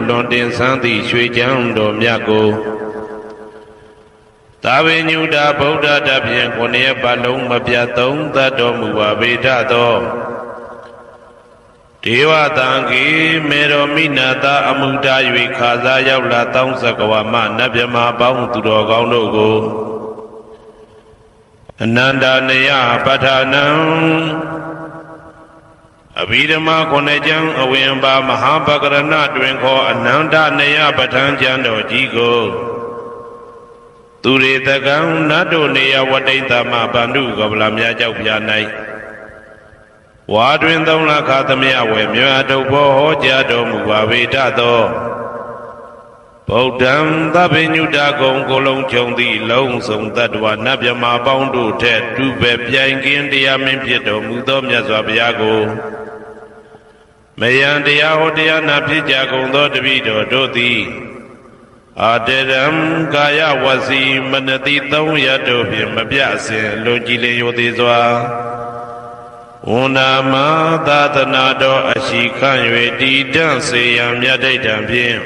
လွန်တင်ဆန်းသည့်ရွှေချမ်းတော်မြတ်ကိုသာဝေညုတာဗုဒ္ဓတဖြင့်ခုနှစ်ရက်ပတ်လုံးမပြတ်သုံးသတ်တော်မူပါပေထသောဒေဝတံခေမေတော်မိနာတာအမှုတာ၍ခါစားရောက်လာတောင်းစကဝါမနတ်မြမပေါင်းသူတော်ကောင်းတို့ကိုအနန္တနယပဋ္ဌာနံအဘိဓမ္မာခုနှစ်ကျမ်းအဝင်ပါမဟာပကရဏတွင်ခေါ်အနန္တနယပဋ္ဌာန်းကျမ်းတော်ကြီးကိုသူရေတကံနတ်တို့နေယဝတိတမဗန္ဓုကပလမြတ်ကြောက်ပြ၌ဝါတွင်သုံးလခါသမယဝေမြတ်တုဘောဟောကြားတော်မူပါပေတသောဗုဒ္ဓံသဗ္ဗညုတကုံကိုလုံးခြုံသည့်လုံးစုံတ attva နတ်မြမပေါင်းတို့ထက်တူပဲပြိုင်ကင်းတရားမင်းဖြစ်တော်မူသောမြတ်စွာဘုရားကိုမယံတရားဟောတရားနာဖြစ်ကြကုန်သောတပည့်တော်တို့သည်အာတရံကာယဝစီမနတိသုံးရတို့ဖြင့်မပြစဉ်လွန်ကြည်လင်ရိုသေစွာဝန္ဒမသာသနာတော်အရှိခန့်၍တည်တံ့စေရန်မြတ်ဒိဋ္ဌံဖြင့်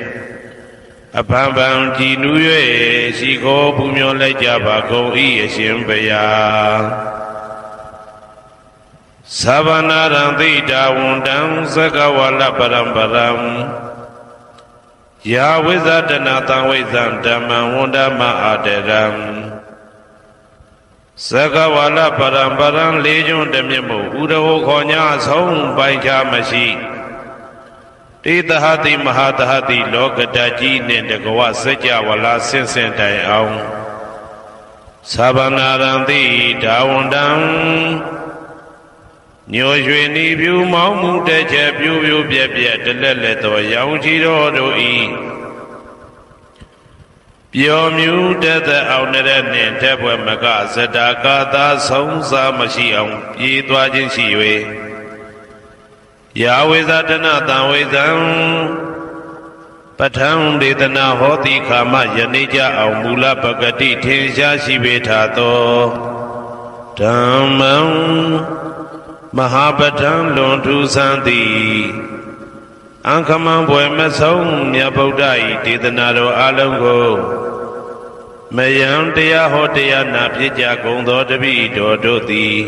အဖန်ဖန်ကြည်နူး၍ရှိခိုးပူမျောလိုက်ကြပါကုန်၏အရှင်ဘုရားသဗ္ဗနာရံသိတာဝန္တံသကဝါလပရံပရံယာဝိဇဒနာတံဝိဇံဓမ္မံဝန္ဒမအာတရံသကဝါလပရံပရံလေးကျွန်းတမြတ်မို့ဥရဟောခေါ်ညာဆုံးပိုင်ခြားမရှိတေတဟတိမဟာတဟတိလောကတကြီးနှင့်တကဝစัจ java လာဆင့်ဆင့်တိုင်အောင်သဗ္ဗနာရံတိဒါဝန္တံညိုရွှေနီပြူမောင်းမှုတဲ့ချက်ပြူပြူပြက်ပြက်တလက်လက်သောရောင်ချီတော်တို့ဤပျော်မြူတတ်တဲ့အောင်တဲ့နှင့်တက်ပွဲမကဇတာကာသာဆုံးစားမရှိအောင်ပြေးသွားခြင်းရှိ၍ယာဝေဇဒနာတံဝေဇံပဋ္ဌံဒေသနာဟောတိခာမယနေ့ကြအောင်မူလပဂတိထင်ရှားရှိပေထသောဓမ္မံမဟာပဋ္ဌံလွန်ထူးဆန်းသည်အံခမံဘွယ်မဆုံးမြတ်ဗုဒ္ဓ၏ဒေသနာတော်အလုံးကိုမယံတရားဟောတရားနာဖြစ်ကြကုန်သောတပည့်တော်တို့သည်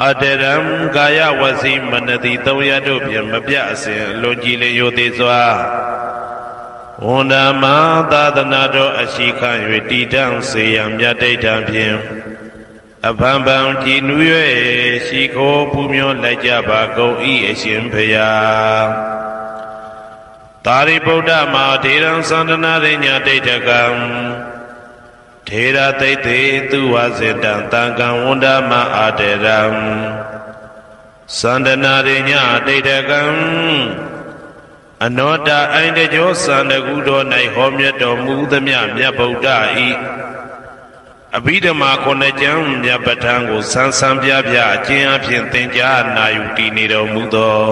အတရံကာယဝစီမနတိသုံးရတို့ဖြင့်မပြအစဉ်လွန်ကြည်လင်ရိုသေစွာဝန္ဒမသာသနာတော်အရှိခန့်၍တည်တံ့စေရန်မြတ်ဒိဋ္ဌံဖြင့်အဖန်ဖန်ကြည်နူး၍ရှိခိုးပူမျောလိုက်ကြပါကုန်၏အရှင်ဘုရားသာရိပုတ္တမဟာထေရံသန္တနာရိညာဒိဋ္ဌကံထေရသိတ္တေသူဝစေတံတံကံဝန္ဒမအာတရံသန္တနာရိညာဒိဋ္ဌကံအနောတအိုင်တကျောသန္တကုတော်၌ဟောမြတ်တော်မူသမျှမြတ်ဗုဒ္ဓဤအဘိဓမ္မာခုနှစ်ကျမ်းမြတ်ပဋ္ဌာန်းကိုဆန်းဆန်းပြပြအကျဉ်းအဖြစ်သင်ကြားနာယူတည်နေတော်မူသော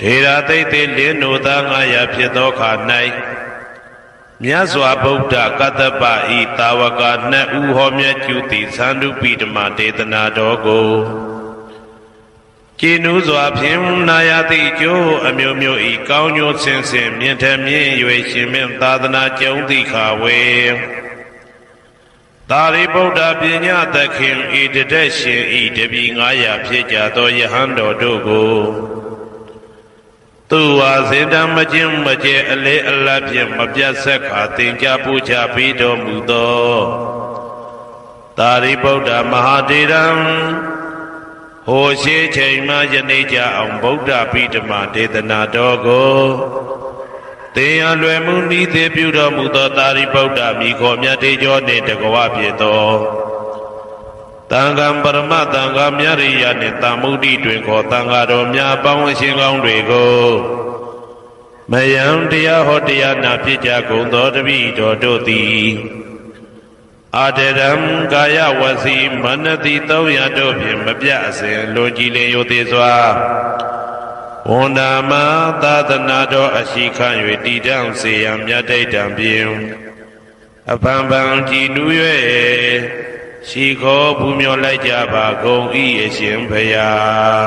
ထေရသိတ္တေလင်းနိုသား900ဖြစ်သောခါ၌မြတ်စွာဘုရားကတ္တပဤတာဝကနှစ်ဦးဟောမြတ်ကျူသည်သန္တုပိဓမ္မာဒေသနာတော်ကိုကျင့်ဥစွာဖြင့်နာယတိကျိုးအမျိုးမျိုးဤကောင်းကျိုးဆင်းဆင်းမြင့်ထမြင့်၍ရှင်မြတ်သာသနာကျုံတိခါဝေသာရိပုတ္တပညာသခင်ဤတတက်ရှင်ဤတပည့်900ဖြစ်ကြသောယဟန်တော်တို့ကိုသူဝါစေတံမခြင်းမကျဲအလေအလတ်ဖြင့်မပြတ်ဆက်ခါသင်ကြားပူချပြီးတော်မူသောသာရိပုတ္တမဟာတေရံဟိုရှိချိန်မှယနေ့ကြအောင်ဗုဒ္ဓပိဓမ္မာဒေသနာတော်ကိုသင်ရလွယ်မှုဤသေးပြုတော်မူသောသာရိပုတ္တမိခေါ်မြတ်တေကျော်နှင့်တကဝဖြစ်သောတန်ခါပရမတန်ခါမြရိယနှင့်တမ္မုဒ္ဒိတွင်ခေါ်တန်ခါတော်များပေါင်းအရှင်ကောင်းတွေကိုမယံတရားဟောတရားနာဖြစ်ကြကုန်သောတပည့်တော်တို့သည်အာတရံကာယဝစီမနတိ300တို့ဖြင့်မပြအစဉ်လွန်ကြည်လင်ရိုသေစွာဝန္ဒမသာသနာတော်အရှိခန့်၍တည်တံ့စေရန်မြတ်ဒိဋ္ဌံဖြင့်အဖန်ဖန်ကြည်နူး၍ရှိခိုးပူမျောလိုက်ကြပါကုန်၏အရှင်ဘုရား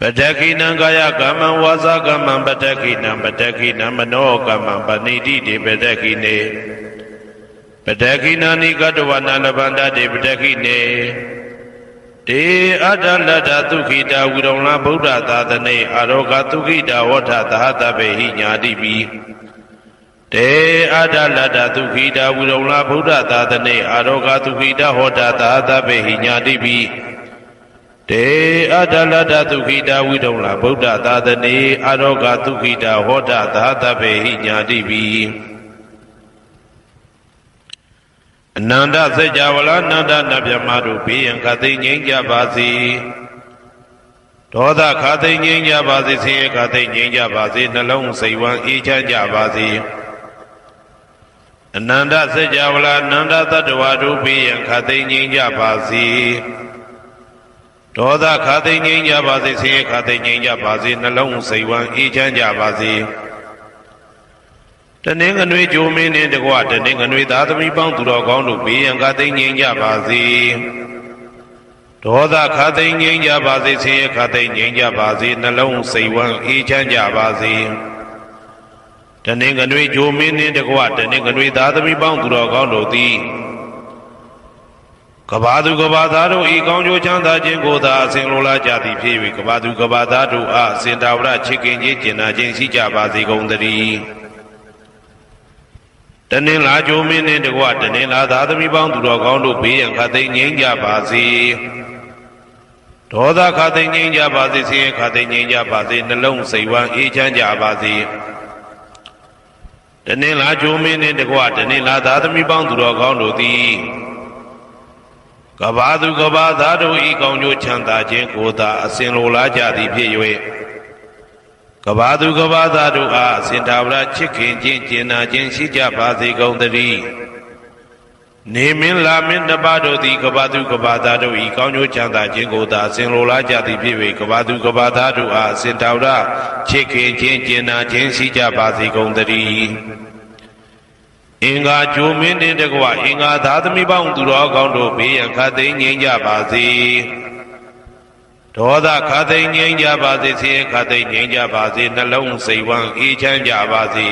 ပတက္ခိနံကာယကမ္မံဝါစာကမ္မံပတက္ခိနံပတက္ခိနံမနောကမ္မံပဏိတိတေပတက္ခိနေပတက္ခိနာနိကတဝနာလဗန္တတေပတက္ခိနေတေအတ္တလတ္တသုခိတာဝိရုံလဗုဒ္ဓသာသနေအာရောဂသုခိတာဝဋ္ဌသဟတဗေဟိညာတိပိတေအတ္တလတ္တသုခိတာဝိရုံလဗုဒ္ဓသာသနေအာရောဂသုခိတာဟောတာသဟတဗေဟိညာတိပိတေအတ္တလတ္တသုခိတာဝိရုံလဗုဒ္ဓသာသနေအာရောဂသုခိတာဟောတာသဟတဗေဟိညာတိပိအနန္တစัจ java လာနန္ဒနဗျမတို့ဘေးရန်ခသိငြိမ်းကြပါစေဒေါသခသိငြိမ်းကြပါစေဆင်းရဲခသိငြိမ်းကြပါစေနှလုံးစိတ်ဝမ်းအေးချမ်းကြပါစေအနန္တစัจ java လာနန္ဒတတ္တဝါတို့ဘေးရန်ခသိငြိမ်းကြပါစေဒေါသခသိငြိမ်းကြပါစေဆင်းရဲခသိငြိမ်းကြပါစေနှလုံးစိတ်ဝမ်းအေးချမ်းကြပါစေတနင်္ဂနွေဂျိုမင်းနှင့်တကွတနင်္ဂနွေသားသမီးပေါင်းသူတော်ကောင်းတို့ဘေးရန်ခသိငြိမ်းကြပါစေဒေါသခသိငြိမ်းကြပါစေဆင်းရဲခသိငြိမ်းကြပါစေနှလုံးစိတ်ဝမ်းအေးချမ်းကြပါစေတနင်္ဂနွေဂျိုမင်းနှင့်တကွတနင်္ဂနွေသားသမီးပေါင်းသူတော်ကောင်းတို့သည်ကဘာသူကဘာသားတို့ဤကောင်းကျိုးချမ်းသာခြင်းကိုသာအစဉ်လိုလားကြသည်ဖြစ်၍ကဘာသူကဘာသားတို့အားစင်တာဝရချစ်ခင်ခြင်းကျင်နာခြင်းရှိကြပါစေကုန်သတည်းတနင်္လာဂျိုမင်းနှင့်တကွတနင်္လာသားသမီးပေါင်းသူတော်ကောင်းတို့ဘေးရန်ခသိငြိမ်းကြပါစေဒေါသခသိငြိမ်းကြပါစေဆင်းရဲခသိငြိမ်းကြပါစေနှလုံးစိတ်ဝမ်းအေးချမ်းကြပါစေတနင်္လာဂျိုမင်းနှင့်တကွတနင်္လာသားသမီးပေါင်းသူတော်ကောင်းတို့သည်ကဘာသူကဘာသားတို့ဤကောင်းကျိုးချမ်းသာခြင်းကိုသာအစဉ်လိုလားကြသည်ဖြစ်၍ကဘာသူကဘာသားတို့အားအစဉ်သာဝရချစ်ခင်ခြင်းကျင်နာခြင်းရှိကြပါစေကုန်သတည်းနေမင်းလာမင်းတပါတို့သည်ကဘာသူကဘာသားတို့ဤကောင်းကျိုးချမ်းသာခြင်းကိုသာအစဉ်လိုလားကြသည်ဖြစ်၍ကဘာသူကဘာသားတို့အားအစဉ်သာဝရချစ်ခင်ခြင်းကျင်နာခြင်းရှိကြပါစေကုန်သတည်းအင်္ဂါဂျိုမင်းနှင့်တကွအင်္ဂါသားသမီးပေါင်းသူတော်ကောင်းတို့ဘေးရန်ခသိငြိမ်းကြပါစေဒေါသခသိငြိမ်းကြပါစေဆင်းရဲခသိငြိမ်းကြပါစေနှလုံးစိတ်ဝမ်းအေးချမ်းကြပါစေ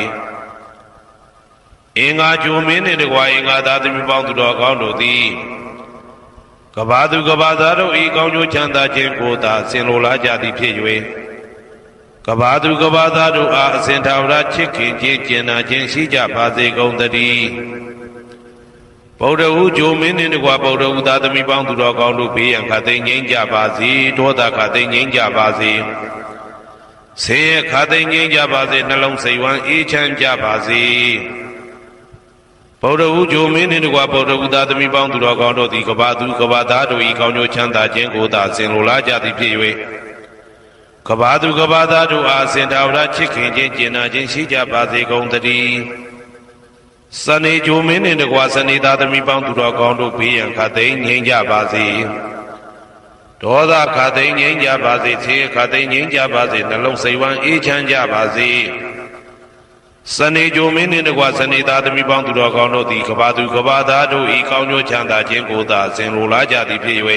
အင်္ဂါဂျိုမင်းနှင့်တကွအင်္ဂါသားသမီးပေါင်းသူတော်ကောင်းတို့သည်ကဘာသူကဘာသားတို့ဤကောင်းကျိုးချမ်းသာခြင်းကိုသာဆင်လိုလားကြသည်ဖြစ်၍ကဘာသူကဘာသားတို့အားအစဉ်သာဝရချစ်ခင်ခြင်းကျင်နာခြင်းရှိကြပါစေကုန်သတည်းဗုဒ္ဓဟူဂျိုမင်းနှင့်တကွဗုဒ္ဓဟူသားသမီးပေါင်းသူတော်ကောင်းတို့ဘေးရန်ခသိငြိမ်းကြပါစေဒေါသခသိငြိမ်းကြပါစေဆင်းရဲခသိငြိမ်းကြပါစေနှလုံးစိတ်ဝမ်းအေးချမ်းကြပါစေဗုဒ္ဓဟူဂျိုမင်းနှင့်တကွဗုဒ္ဓဟူသားသမီးပေါင်းသူတော်ကောင်းတို့သည်ကဘာသူကဘာသားတို့ဤကောင်းကျိုးချမ်းသာခြင်းကိုသာဆင်လိုလားကြသည်ဖြစ်၍ကဘာသူကဘာသားတို့အားစင်တာဝရချစ်ခင်ခြင်းကျင်နာခြင်းရှိကြပါစေကုန်သတည်းစနေဂျိုမင်းနှင့်တကွစနေသားသမီးပေါင်းသူတော်ကောင်းတို့ဘေးရန်ခသိငြိမ်းကြပါစေဒေါသခသိငြိမ်းကြပါစေဆင်းရဲခသိငြိမ်းကြပါစေနှလုံးစိတ်ဝမ်းအေးချမ်းကြပါစေစနေဂျိုမင်းနှင့်တကွစနေသားသမီးပေါင်းသူတော်ကောင်းတို့သည်ကဘာသူကဘာသားတို့ဤကောင်းကျိုးချမ်းသာခြင်းကိုသာဆင်လိုလားကြသည်ဖြစ်၍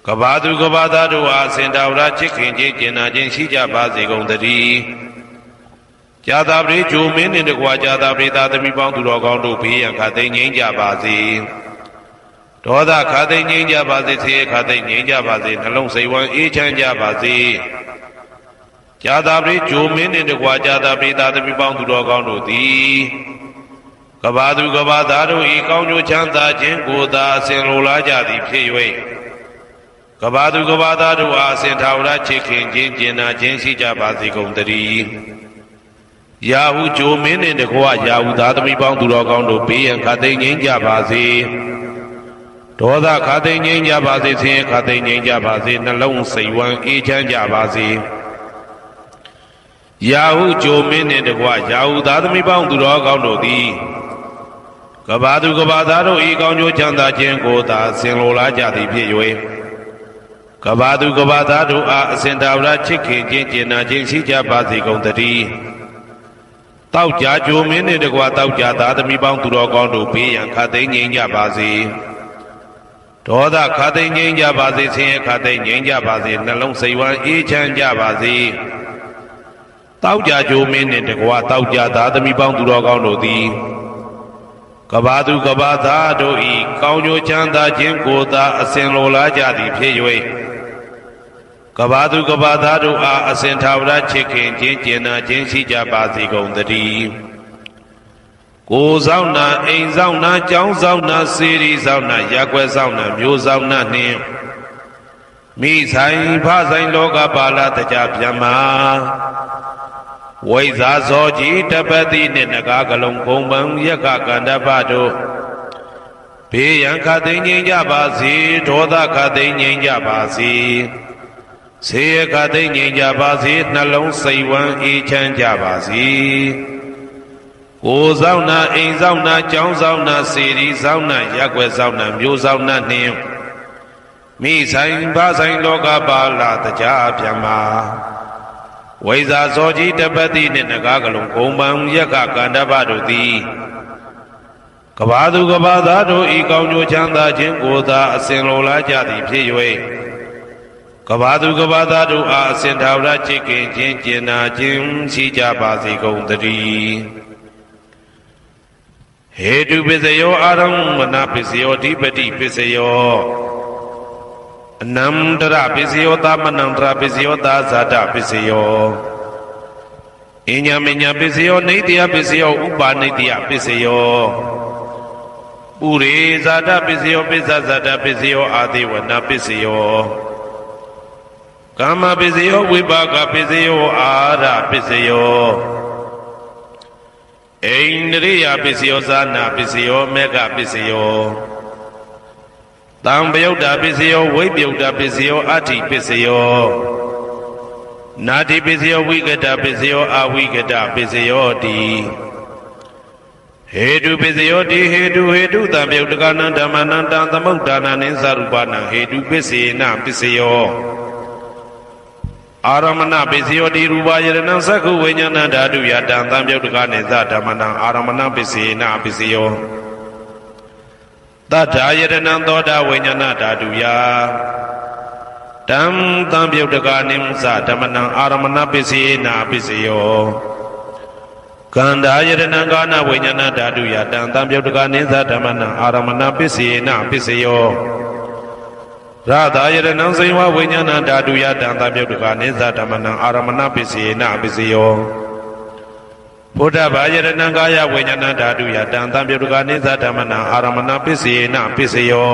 ကဘာသူကဘာသားတို့အားစင်တာဝရချစ်ခင်ခြင်းကျင်နာခြင်းရှိကြပါစေကုန်သတည်းဇာတာပရိဂျိုမင်းနှင့်တကွာဇာတာပရိသားသမီးပေါင်းသူတော်ကောင်းတို့ဘေးရန်ခသိငြိမ်းကြပါစေဒေါသခသိငြိမ်းကြပါစေဆင်းရဲခသိငြိမ်းကြပါစေနှလုံးစိတ်ဝမ်းအေးချမ်းကြပါစေဇာတာပရိဂျိုမင်းနှင့်တကွာဇာတာပရိသားသမီးပေါင်းသူတော်ကောင်းတို့သည်ကဘာသူကဘာသားတို့ဤကောင်းကျိုးချမ်းသာခြင်းကိုသာအစဉ်လိုလားကြသည်ဖြစ်၍ကဘာသူကဘာသားတို့အားအစဉ်သာဝရချစ်ခင်ခြင်းကျင်နာခြင်းရှိကြပါစေကုန်သတည်းယာဟုဂျိုမင်းနှင့်တကွယာဟုသားသမီးပေါင်းသူတော်ကောင်းတို့ဘေးရန်ခသိငြိမ်းကြပါစေဒေါသခသိငြိမ်းကြပါစေဆင်းရဲခသိငြိမ်းကြပါစေနှလုံးစိတ်ဝမ်းအေးချမ်းကြပါစေယာဟုဂျိုမင်းနှင့်တကွယာဟုသားသမီးပေါင်းသူတော်ကောင်းတို့သည်ကဘာသူကဘာသားတို့ဤကောင်းကျိုးချမ်းသာခြင်းကိုသာဆင်လိုလားကြသည်ဖြစ်၍ကဘာသူကဘာသားတို့အားအစဉ်သာဝရချစ်ခင်ခြင်းကျင်နာခြင်းရှိကြပါစေကုန်သတည်းတောက်ကြဂျိုမင်းနှင့်တကွတောက်ကြသားသမီးပေါင်းသူတော်ကောင်းတို့ဘေးရန်ခသိငြိမ်းကြပါစေ ဒေါသခါသိငြိမ်းကြပါစေဆင်းရဲခါသိငြိမ်းကြပါစေနှလုံးစိတ်ဝမ်းအေးချမ်းကြပါစေတောက်ကြကြိုးမင်းနှင့်တကွာတောက်ကြသားသမီးပေါင်းသူတော်ကောင်းတို့သည်ကဘာသူကဘာသားတို့ဤကောင်းကျိုးချမ်းသာခြင်းကိုသာအစဉ်လိုလားကြသည်ဖြစ်၍ကဘာသူကဘာသားတို့အားအစဉ်ထာဝရချစ်ခင်ခြင်းကျင်နာခြင်းရှိကြပါစေကုန်သတည်းကိုယ်ဆောင်နာအိမ်ဆောင်နာကျောင်းဆောင်နာစေရီဆောင်နာရက်ွယ်ဆောင်နာမျိုးဆောင်နာနှင့်မိဆိုင်ဖဆိုင်လောကပါဠတကြဗျမ္မာဝိဇာဇောကြီးတပတိနှင့်နဂါကလုံးကုံပံယက္ခကန္တပတို့ဘေးရန်ခသိမ့်ငြိမ်းကြပါစေဒေါသခသိမ့်ငြိမ်းကြပါစေဆေးရခသိမ့်ငြိမ်းကြပါစေနှလုံးစိတ်ဝမ်းအေးချမ်းကြပါစေကိုယ်ဆောင်နာအိမ်ဆောင်နာကျောင်းဆောင်နာစေရီဆောင်နာရက်ွယ်ဆောင်နာမျိုးဆောင်နာနှင့်မိဆိုင်ဖဆိုင်လောကပါဠတကြဗျမ္မာဝိဇာဇောကြီးတပတိနှင့်နဂါကလုံးဂုံပံယက္ခကန္တပတို့သည်ကဘာသူကဘာသားတို့ဤကောင်းကျိုးချမ်းသာခြင်းကိုသာအစဉ်လိုလားကြသည်ဖြစ်၍ကဘာသူကဘာသားတို့အားအစဉ်ထာဝရချစ်ခင်ခြင်းကျင်နာခြင်းရှိကြပါစေကုန်သတည်းဟေတုပစ္စယောအာရမဏပစ္စယောဓိပတိပစ္စယောအနန္တရပစ္စယောသမနန္တရပစ္စယောသာဇာတပစ္စယောအညမညပစ္စယောနေတယပစ္စယောဥပါနေတယပစ္စယောပုရိဇာတပစ္စယောပိစ္ဆဇာတပစ္စယောအာတိဝနာပစ္စယောကာမပစ္စယောဝိပါကပစ္စယောအာရပစ္စယောအိန္ဒြိယပစ္စယောဇာနာပစ္စယောမေဃပစ္စယောတံပယုတ်တာပစ္စယောဝိပယုတ်တာပစ္စယောအဋ္ဌိပစ္စယောနာတိပစ္စယောဝိကတပစ္စယောအဝိကတပစ္စယောတိဟေတုပစ္စယောတိဟေတုတံပယုတ်တကနံဓမ္မနံတံသမုဒ္ဒါနံနိသရူပနံဟေတုပစ္စေနပစ္စယောအာရမဏပစ္စယောတိရူပယရဏံသက္ခုဝိညာဏဓာတုယတံသံပယုတ်တကနိသဓမ္မနံအာရမဏပစ္စေနပစ္စယောတထာယတနံသောတာဝိညာဏဓာတုယတံသံပယုတ်တကနိသဓမ္မနံအာရမဏပစ္စေနပစ္စယောကန္ဓာယတနံကာနဝိညာဏဓာတုယတံသံပယုတ်တကနိသဓမ္မနံအာရမဏပစ္စေနပစ္စယောရသာယတနံစေဝဝိညာဏဓာတုယတံသံပယုတ်တကနိသဓမ္မနံအာရမဏပစ္စေနပစ္စယောဘုဒ္ဓဘာယတနံကာယဝိညာဏဓာတုယတံသံပယုတ်တကနိသဓမ္မနံအာရမဏပစ္စေနပစ္စယော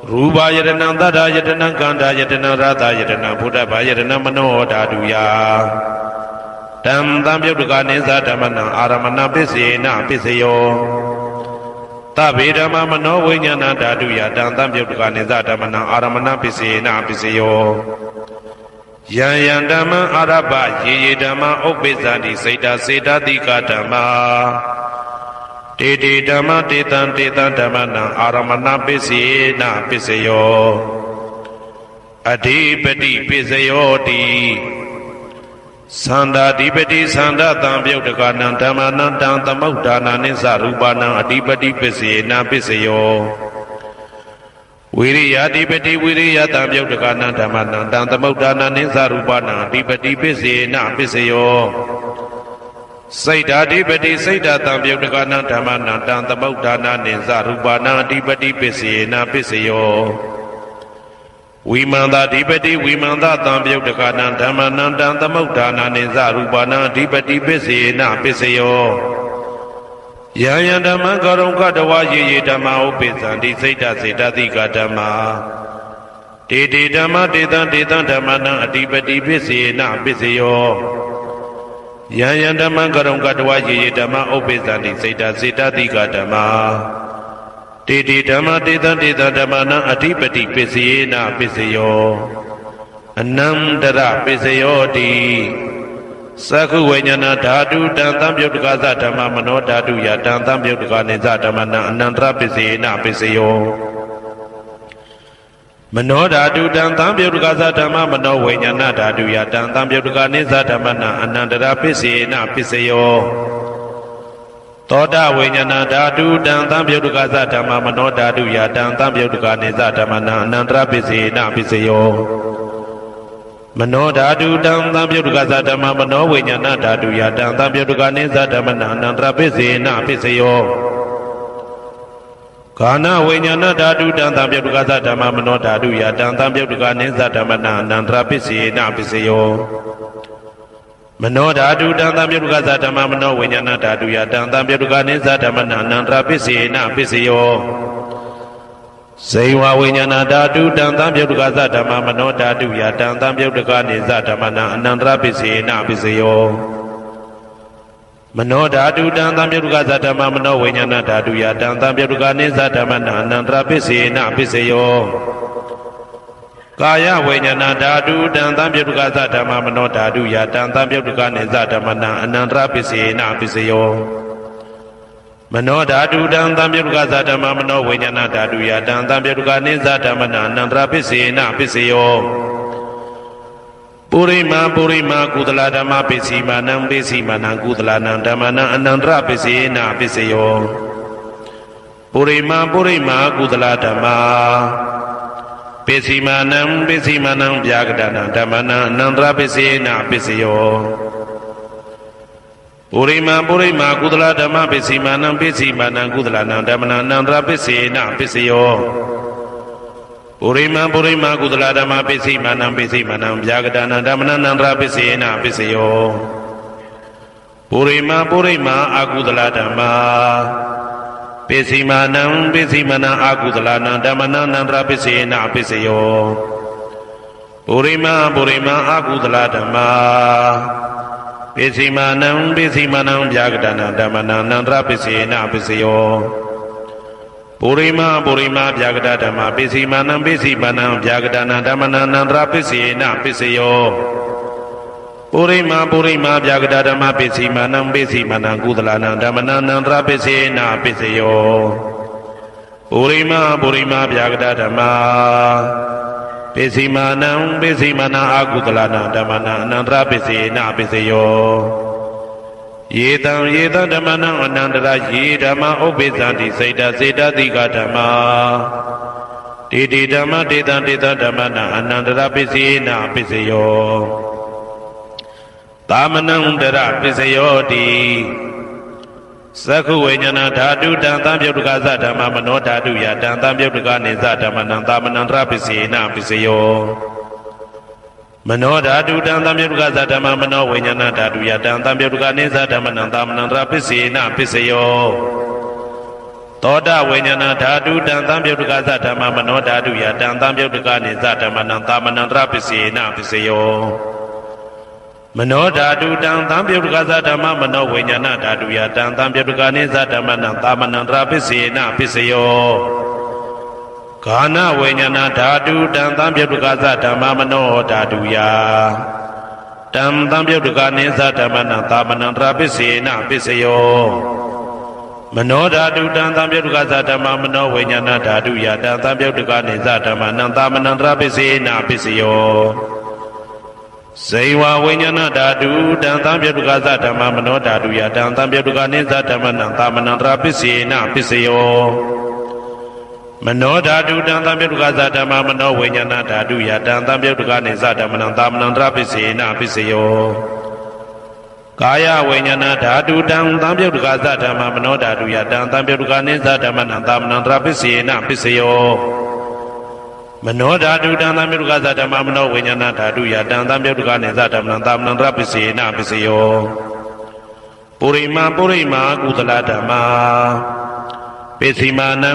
ရူပယတနံသတ္တယတနံကန္ဓာယတနံရသယတနံဘုဒ္ဓဘာယတနံမနောဓာတုယတံသံပယုတ်တကနိသဓမ္မနံအာရမဏပစ္စေနပစ္စယောသဗ္ဗေဓမ္မမနောဝိညာဏဓာတုယတံသံပယုတ်တကနိသဓမ္မနံအာရမဏပစ္စေနပစ္စယောယံယံဓမ္မအာရပယေယေဓမ္မဥပ္ပိသန္တိစေတစေတတိကဓမ္မာတေတေဓမ္မတေတံဓမ္မနံအာရမဏပစ္စေနပစ္စယောအဓိပတိပစ္စယောတိသန္တာဓိပတိသန္တာတံပယုတ်တကနံဓမ္မနံတံသမုဒ္ဒါနာနိသရူပနံအဓိပတိပစ္စေနပစ္စယောဝိရိယဓိပတိဝိရိယတံပယုတ်တကနံဓမ္မနံတံသမုဒ္ဒါနာနိသရူပနံအဓိပတိပစ္စေနပစ္စယောစိတ်ဓာဓိပတိစိတ်ဓာတံပယုတ်တကနံဓမ္မနံတံသမုဒ္ဒါနာနိသရူပနံအဓိပတိပစ္စေနပစ္စယောဝိမန္တဓိပတိဝိမန္တတံပယုတ်တကနံဓမ္မနံတံသမုဒ္ဒါနာနိသရူပနံအဓိပတိပစ္စေနပစ္စယောယံယံဓမ္မကရုံကတဝယေယေဓမ္မဥပ္ပိသန္တိစိတ်ဓာစေတသိကဓမ္မာတေတေဓမ္မတေတံဓမ္မနံအဓိပတိပစ္စေနပစ္စယောယံယံဓမ္မကရုံကတဝယေယေဓမ္မဥပ္ပိသန္တိစိတ်ဓာစေတသိကဓမ္မာတေတေဓမ္မတေတံဓမ္မနံအဓိပတိပစ္စေနပစ္စယောအနန္တရပစ္စယောတိသက္ခုဝိညာဏဓာတုတံသံပယုတ်တကသဓမ္မမနောဓာတုယတံသံပယုတ်တကနိသဓမ္မနံအနန္တရပစ္စေနပစ္စယောမနောဓာတုတံသံပယုတ်တကသဓမ္မမနောဝိညာဏဓာတုယတံသံပယုတ်တကနိသဓမ္မနံအနန္တရပစ္စေနပစ္စယော သောတာဝိညာဏဓာတုတံသံပြုတ်တကသဓမ္မမနောဓာတုယတံသံပြုတ်တကနေသဓမ္မနာအနန္တရပစ္စေနပစ္စယောမနောဓာတုတံသံပြုတ်တကသဓမ္မမနောဝိညာဏဓာတုယတံသံပြုတ်တကနေသဓမ္မနာအနန္တရပစ္စေနပစ္စယောကာနဝိညာဏဓာတုတံသံပြုတ်တကသဓမ္မမနောဓာတုယတံသံပြုတ်တကနေသဓမ္မနာအနန္တရပစ္စေနပစ္စယောမနောဓာတုတံသံပြုတ်တကသဓမ္မမနောဝိညာဏဓာတုယတံသံပြုတ်တကနေသဓမ္မနာအနန္တရပစ္စေနပစ္စယောဇေဝဝိညာဏဓာတုတံသံပြုတ်တကသဓမ္မမနောဓာတုယတံသံပြုတ်တကနေသဓမ္မနာအနန္တရပစ္စေနပစ္စယောမနောဓာတုတံသံပြုတ်တကသဓမ္မမနောဝိညာဏဓာတုယတံသံပြုတ်တကနေသဓမ္မနာအနန္တရပစ္စေနပစ္စယောကာယဝိညာဏဓာတုတံသံပြုတ်တကသဓမ္မမနောဓာတုယတံသံပြုတ်တကနေသဓမ္မနာအနန္တရပစ္စေနပစ္စယောမနောဓာတုတံသံပြုတ်တကသဓမ္မမနောဝိညာဏဓာတုယတံသံပြုတ်တကနေသဓမ္မနာအနန္တရပစ္စေနပစ္စယောပုရိမာကုသလဓမ္မပစ္စည်းမာနံပစ္စည်းမာနံကုသလနံဓမ္မနံအနန္တရပစ္စေနပစ္စယောပုရိမာကုသလဓမ္မပစ္စည်းမာနံပစ္စည်းမာနံဗျာကတနံဓမ္မနံအနန္တရပစ္စေနပစ္စယောပုရိမာကုသလဓမ္မပစ္စည်းမာနံပစ္စည်းမာနံကုသလနံဓမ္မနံအနန္တရပစ္စေနပစ္စယောပုရိမာကုသလဓမ္မပစ္စည်းမာနံပစ္စည်းမာနံဗျာကတနံဓမ္မနံအနန္တရပစ္စေနပစ္စယောပုရိမာအကုသလဓမ္မပစ္စည်းမာနံပစ္စည်းမာနံအကုသလနံဓမ္မနံအနန္တရပစ္စေနပစ္စယောပုရိမာအကုသလဓမ္မပစ္စည်းမာနံဗျာကတနံဓမ္မနံအနန္တရပစ္စေနပစ္စယောပုရိမာဗျာကတဓမ္မပစ္စည်းမာနံဗျာကတနံဓမ္မနံအနန္တရပစ္စေနပစ္စယောပုရိမာဗျာကတဓမ္မပစ္စည်းမာနံကုသလနံဓမ္မနံအနန္တရပစ္စေနပစ္စယောပုရိမာဗျာကတဓမ္မပစ္စည်းမာနံအကုသလနံဓမ္မနံအနန္တရပစ္စေနပစ္စယောယေတံဓမ္မနံအနန္တရယေဓမ္မဥပ္ပိသန္တိစေတတိကဓမ္မာတေဓမ္မတေတံဓမ္မနံအနန္တရပစ္စေနပစ္စယောသာမနံတရပစ္စယောတိသက္ခုဝိညာဏဓာတုတံသံပြုတ်တကသဓမ္မမနောဓာတုယတံသံပြုတ်တကနေသဓမ္မနံသာမနံတရပစ္စေနပစ္စယောမနောဓာတုတံသံပြုတ်တကသဓမ္မမနောဝိညာဏဓာတုယတံသံပြုတ်တကနေသဓမ္မနံသာမနံတရပစ္စေနပစ္စယောသောတာဝိညာဏဓာတုတံသံပြုတ်တကသဓမ္မမနောဓာတုယတံသံပြုတ်တကနေသဓမ္မနံသာမနံတရပစ္စေနပစ္စယောမနောဓာတုတံသံပြုတ်တကသဓမ္မမနောဝိညာဏဓာတုယတံသံပြုတ်တကနေသဓမ္မနံသာမနံတရပစ္စေနပစ္စယောကာနဝိညာဏဓာတုတံသံပြုတ်တကသဓမ္မမနောဓာတုယတံသံပြုတ်တကနေသဓမ္မနံသာမနံတရပစ္စေနပစ္စယောမနောဓာတုတံသံပြုတ်တကသဓမ္မမနောဝိညာဏဓာတုယတံသံပြုတ်တကနေသဓမ္မနံသာမနံတရပစ္စေနပစ္စယောဇေဝဝိညာဏဓာတုတံသံပြုတ်တကသဓမ္မမနောဓာတုယတံသံပြုတ်တကနေသဓမ္မနံသာမနံတရပစ္စေနပစ္စယောမနောဓာတုတံသံပြုတ်တကသဓမ္မမနောဝိညာဏဓာတုယတံသံပြုတ်တကနေသဓမ္မနံသာမနံတရပစ္စေနပစ္စယောကာယဝိညာဏဓာတုတံသံပြုတ်တကသဓမ္မမနောဓာတုယတံသံပြုတ်တကနေသဓမ္မနံသာမနံတရပစ္စေနပစ္စယောမနောဓာတုတံသံပြုတ်တကသဓမ္မမနောဝိညာဏဓာတုယတံသံပြုတ်တကနေသဓမ္မနံသာမနံတရပစ္စေနပစ္စယောပုရိမာကုသလဓမ္မာပစ္စည်းမာနံ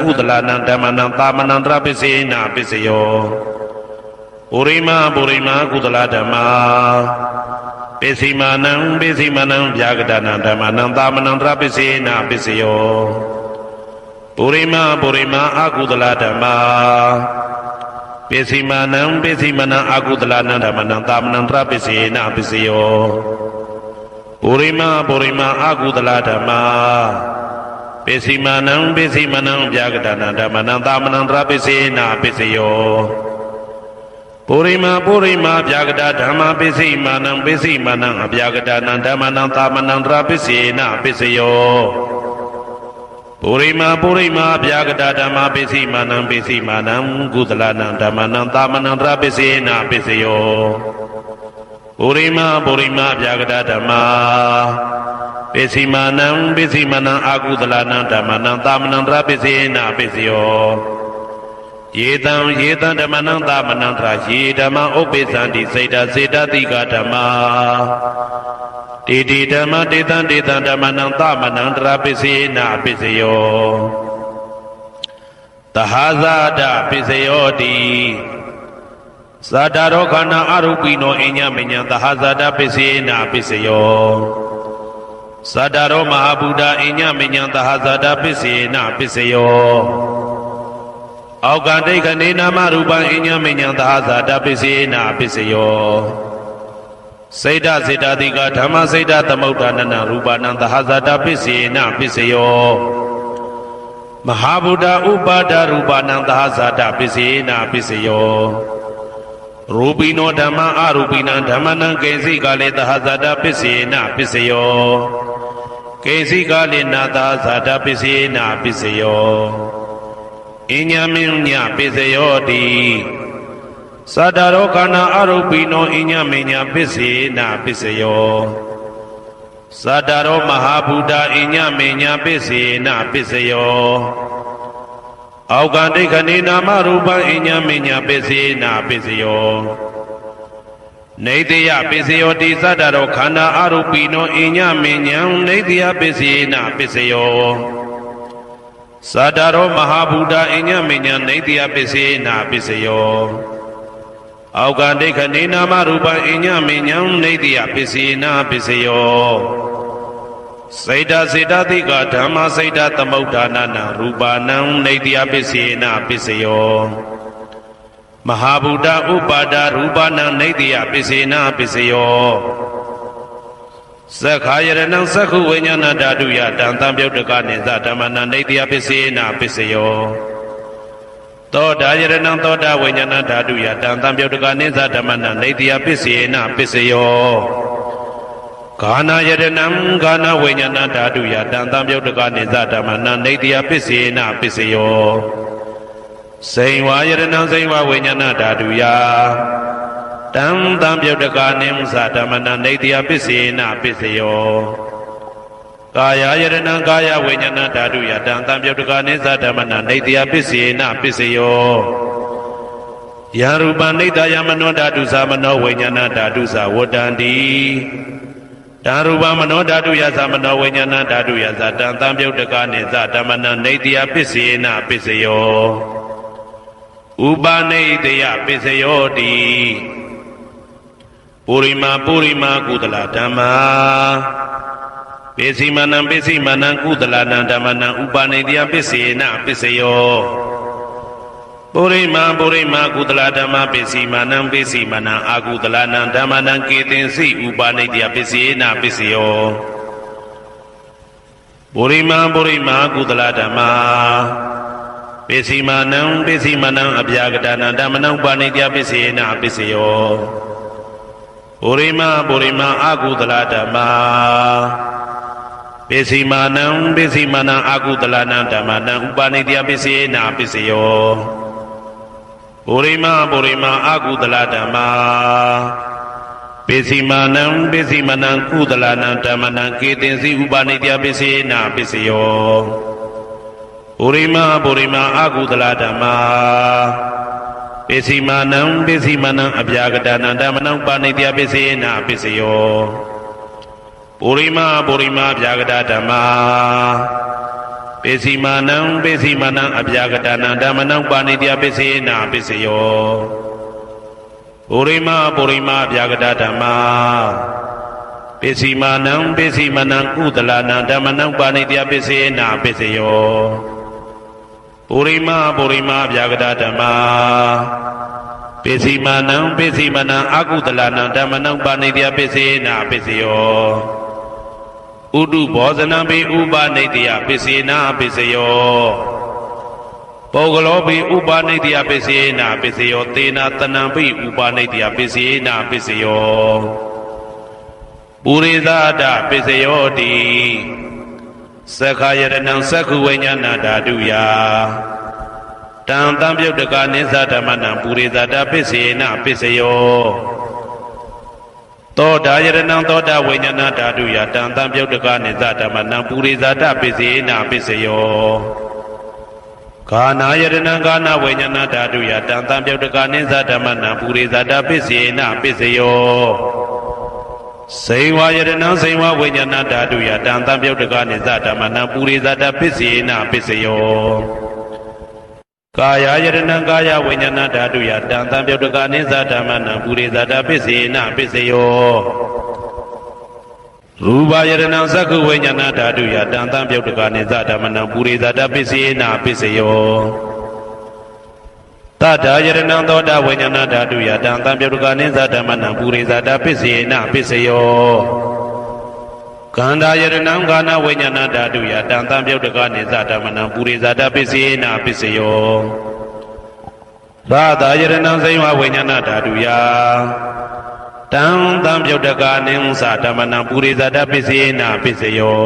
ကုသလနံဓမ္မနံသာမနံတရပစ္စေနပစ္စယောပုရိမာကုသလဓမ္မာပစ္စည်းမာနံဗျာကတနံဓမ္မနံသာမနံတရပစ္စေနပစ္စယောပုရိမာအကုသလဓမ္မာပစ္စည်းမာနံအကုသလနံဓမ္မနံသာမနံတရပစ္စေနပစ္စယောပုရိမာအကုသလဓမ္မာပစ္စည်းမာနံဗျာကတနံဓမ္မနံသာမနံတရပစ္စေနပစ္စယောပ ပုရိမာဗျာကတာဓမ္မပစ္စည်းမာနံအဗျာကတာနံဓမ္မနံသာမဏံတရာပစ္စေနပစ္စယောပုရိမာဗျာကတာဓမ္မပစ္စည်းမာနံကုသလနံဓမ္မနံသာမဏံတရာပစ္စေနပစ္စယောပုရိမာဗျာကတာဓမ္မပစ္စည်းမာနံအကုသလနံဓမ္မနံသာမဏံတရာပစ္စေနပစ္စယောယေတံဓမ္မနံသာမဏံတရာယေဓမ္မဥပ္ပေသန္တိစေတတိကဓမ္မတေဓမ္မတေတံဓမ္မနံသာမဏံတရာပစ္စေနပစ္စယောသဟဇာတပစ္စယောတိဇာတာရောခန္ဓာအရူပိနောအညမညာသဟဇာတပစ္စေနပစ္စယောဇာတာရောမဟာဗုဒ္ဓအညမညာသဟဇာတပစ္စေနပစ္စယောအောက်ကဒိဋ္ဌနေနာမရူပံအညမညာသဟဇာတပစ္စေနပစ္စယောစေတတိကဓမ္မစေတသမုဋ္ဌာနနရူပနံသဟဇာတပစ္စေနပစ္စယောမဟာဗုဒ္ဓဥပါဒရူပနံသဟဇာတပစ္စေနပစ္စယောရူပိနောဓမ္မအရူပိနံဓမ္မနံကေစီကလေသဟဇာတပစ္စေနပစ္စယောကေစီကလေနာသဟဇာတပစ္စေနပစ္စယောအညမညပစ္စယောတိသတ္တရောခန္ဓာအရူပိနောအညမညပစ္စေနပစ္စယောသတ္တရောမဟာဗုဒ္ဓအညမညပစ္စေနပစ္စယောအောက်ကဒိဋ္ဌနေနာမရူပံအညမညပစ္စေနပစ္စယောနေတိယပစ္စယောတိသတ္တရောခန္ဓာအရူပိနောအညမညံနေတိယပစ္စေနပစ္စယောသတ္တရောမဟာဗုဒ္ဓအညမညံနေတိယပစ္စေနပစ္စယောအောက်ကဒိဋ္ဌနေနာမရူပံအညမညံနေတိယပစ္စေနပစ္စယောစေတတိကဓမ္မစေတသမုဋ္ဌာနနရူပနံနေတိယပစ္စေနပစ္စယောမဟာဗုဒ္ဓဥပါဒရူပနံနေတိယပစ္စေနပစ္စယောသက္ခာယရဏံသက္ခုဝိညာဏဓာတုယတံသံပြုတ်တကနိသဓမ္မနံနေတိယပစ္စေနပစ္စယောသောတာယရဏံသောတာဝိညာဏဓာတုယတံသံပြုတ်တကနိသဓမ္မနံနေတိယပစ္စေနပစ္စယောဂာနာယရဏံဂာနာဝိညာဏဓာတုယတံသံပြုတ်တကနိသဓမ္မနံနေတိယပစ္စေနပစ္စယောစိန်ဝါယရဏံစိန်ဝါဝိညာဏဓာတုယတံသံပြုတ်တကနိသဓမ္မနံနေတိယပစ္စေနပစ္စယောကာယယရဏံကာယဝိညာဏဓာတုယတံသံပြုတ်တကနိသဓမ္မနံနေတိယပစ္စေနပစ္စယောယရူပနိတယမနောဓာတုသမနောဝိညာဏဓာတုသဝတ္တန္တိဓာရူပမနောဓာတုယသမနောဝိညာဏဓာတုယသတံသံပြုတ်တကနိသဓမ္မနံနေတိယပစ္စေနပစ္စယောဥပနိတယပစ္စယောတိပုရိမာကုသလဓမ္မာပစ္စည်းမနံကုသလနံဓမ္မနံဥပနိတယပစ္စေနပစ္စယောပုရိမာကုသလဓမ္မပစ္စည်းမနံအာကုသလနံဓမ္မနံကေတင်စိဥပနိတယပစ္စေနပစ္စယောပုရိမာကုသလဓမ္မာပစ္စည်းမနံအဗျာကတာနံဓမ္မနံဥပနိတယပစ္စေနပစ္စယောပုရိမာအာကုသလဓမ္မာပစ္စည်းမနံအာကုသလနံဓမ္မနံဥပနိတယပစ္စေနပစ္စယောပုရိမာအာကုသလဓမ္မာပစ္စည်းမနံကုသလနံဓမ္မနံကေတင်စီဥပနိတယပစ္စေနပစ္စယောပုရိမာအာကုသလဓမ္မာပစ္စည်းမနံအဗျာကတာနံဓမ္မနံဥပနိတယပစ္စေနပစ္စယောပုရိမာဗျာကတာဓမ္မာပစ္စည်းမနံအဗျာကတာနံဓမ္မနံဥပနိတယပစ္စေနပစ္စယောပုရိမာဗျာကတာဓမ္မာပစ္စည်းမနံကုသလနံဓမ္မနံဥပနိတယပစ္စေနပစ္စယောပုရိမာဗျာကတာဓမ္မာပစ္စည်းမနံအာကုသလနံဓမ္မနံဥပနိတယပစ္စေနပစ္စယောဥတုဘောဇနံပိဥပနိတယပစ္စေနပစ္စယော ပုဂ္ဂလောပိဥပါနိတ္တိယပစ္စယေနပစ္စယောသေနာတဏံပိဥပါနိတ္တိယပစ္စယေနပစ္စယောပုရိသဒပစ္စယောတိသက္ခာယတနံသက္ခုဝိညာဏဓာတုယတံတံပြုတ်တကနိသဓမ္မနံပုရိသဒပစ္စယေနပစ္စယောသောတာယတနံသောတာဝိညာဏဓာတုယတံတံပြုတ်တကနိသဓမ္မနံပုရိသဒပစ္စယေနပစ္စယောကာနာယတနံကာနဝိညာဏဓာတုယတံတံပြုတ်တကနိသဓမ္မနံပုရိသဒပစ္စယေနပစ္စယောစေဝယတနံစေဝဝိညာဏဓာတုယတံတံပြုတ်တကနိသဓမ္မနံပုရိသဒပစ္စယေနပစ္စယောကာယယတနံကာယဝိညာဏဓာတုယတံတံပြုတ်တကနိသဓမ္မနံပုရိသဒပစ္စယေနပစ္စယောရူပယတနံသက္ခုဝိညာဏဓာတုယတံတံပြုတ်တကနိသဓမ္မနံပုရိသဒပစ္စယေနပစ္စယောတတ္ထာယတနံသောတာဝိညာဏဓာတုယတံတံပြုတ်တကနိသဓမ္မနံပုရိသဒပစ္စယေနပစ္စယောကန္တာယတနံကာနဝိညာဏဓာတုယတံတံပြုတ်တကနိသဓမ္မနံပုရိသဒပစ္စယေနပစ္စယောသာသာယတနံစေဝဝိညာဏဓာတုယတံတံပြုတ်တကနိသဓမ္မနံပုရိသဒပစ္စယေနပစ္စယော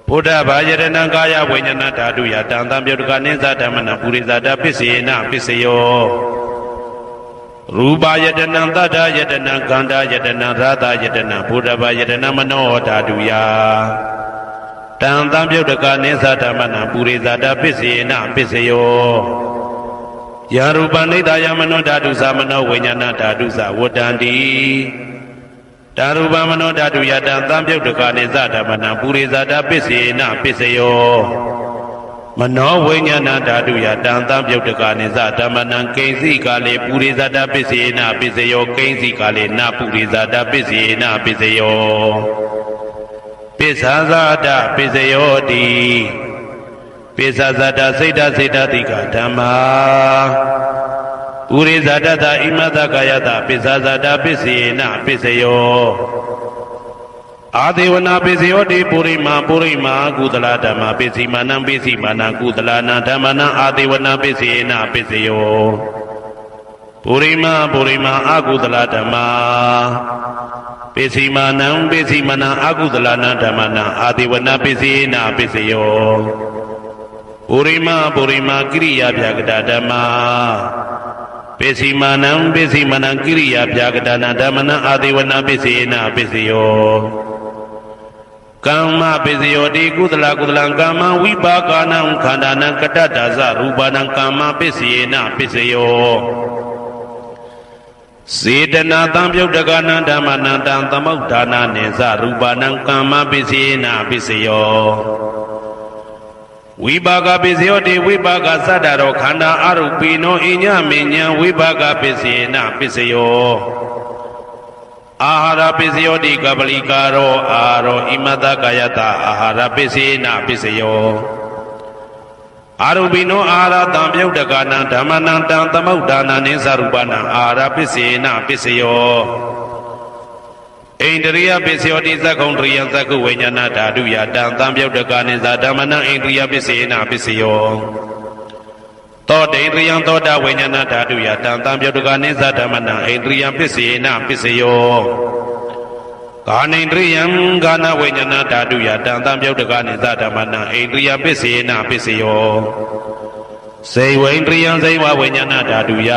ဘုဒ္ဓဘာယတနံကာယဝိညာဏဓာတုယတံတံပြုတ်တကနိသဓမ္မနံပုရိသဒပစ္စယေနပစ္စယောရူပယတနံသတ္တယတနံကန္တာယတနံရာသယတနံဘုဒ္ဓဘာယတနံမနောဓာတုယတံတံပြုတ်တကနိသဓမ္မနံပုရိသဒပစ္စယေနပစ္စယောယရူပနိဒာယမနောဓာတုသမနောဝိညာဏဓာတုသဝတ္တန္တိတာရူပမနောဓာတုယတံတံပြုတ်တကနိသဓမ္မနံပုရိသဒပစ္စယေနပစ္စယောမနောဝိညာဏဓာတုယတံတံပြုတ်တကနိသဓမ္မနံကိဉ္စီကာလေပုရိသဒပစ္စယေနပစ္စယောကိဉ္စီကာလေနပုရိသဒပစ္စယေနပစ္စယောပစ္ဆာဇာတပစ္စယောတိပစ္ဆာဇာတစိတ်တစေတသိကဓမ္မာပုရိသဒတဣမတကာယတပစ္ဆာဇာတပစ္စယေနပစ္စယောအာဒေဝနာပစ္စယောတိပုရိမာကုသလဓမ္မာပစ္စည်းမာနံကုသလနာဓမ္မနံအာဒေဝနာပစ္စယေနပစ္စယောပုရိမာအကုသလဓမ္မာပစ္စည်းမာနံအကုသလနာဓမ္မနံအာဒေဝနာပစ္စယေနပစ္စယောပုရိမာကိရိယာဗျာကတဓမ္မာပစ္စည်းမာနံကိရိယာဗျာကတနာဓမ္မနံအာဒေဝနာပစ္စယေနပစ္စယောကမ္မပစ္စယောတိကုသလကမ္မဝိပါကနံခန္ဓာနံကတ္တဒါဇရူပနံကမ္မပစ္စယေနပစ္စယောစေတနာတံပြုတ်တကနံဓမ္မနံတံသမုဋ္ဌာနာနေဇရူပနံကမ္မပစ္စယေနပစ္စယောဝိပါကပစ္စယောတိဝိပါကသတ္တရောခန္ဓာအရုပိနောအညမေညာဝိပါကပစ္စယေနပစ္စယောအာဟာရပစ္စယောတိကပလိကာရောအာရောဣမတကာယတအာဟာရပစ္စယေနပစ္စယောအာရုပိနောအာဟာရတံပြုတ်တကနံဓမ္မနံတံသမုဋ္ဌာနာနိသရူပနံအာဟာရပစ္စယေနပစ္စယောဣန္ဒရိယပစ္စယောတိသက္ကုံတရိယသက္ကုဝိညာဏဓာတုယတံတံပြုတ်တကနိသဓမ္မနံဣန္ဒရိယပစ္စယေနပစ္စယောသောတေန္ဒရိယံသောတာဝိညာဏဓာတုယတံတံပြုတ်တကနိသဓမ္မနံဣန္ဒရိယပစ္စယေနပစ္စယောကာနိန္ဒရိယံကာနဝိညာဏဓာတုယတံတံပြုတ်တကနိသဓမ္မနံဣန္ဒရိယပစ္စယေနပစ္စယောစေဝိန္ဒရိယံစေဝဝိညာဏဓာတုယ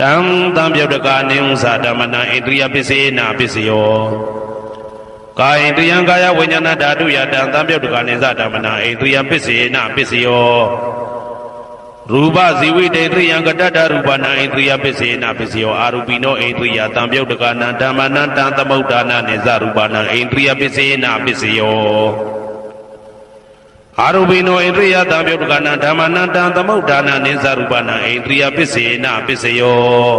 တံတံပြုတ်တကနိသဓမ္မနံဣန္ဒရိယပစ္စယေနပစ္စယောကာယန္တယံကာယဝိညာဏဓာတုယတံတံပြုတ်တကနိသဓမ္မနံဣန္ဒရိယပစ္စယေနပစ္စယောရူပဇီဝိတေတရိယံကတ္တရူပနာဣန္ဒရိယပစ္စယေနပစ္စယောအာရူပိနောဣန္ဒရိယတံပြုတ်တကနံဓမ္မနံတံသမုဋ္ဌာနာနေဇရူပနံဣန္ဒရိယပစ္စယေနပစ္စယောအာရူပိနောဣန္ဒရိယတံပြုတ်တကနံဓမ္မနံတံသမုဋ္ဌာနာနေဇရူပနံဣန္ဒရိယပစ္စယေနပစ္စယော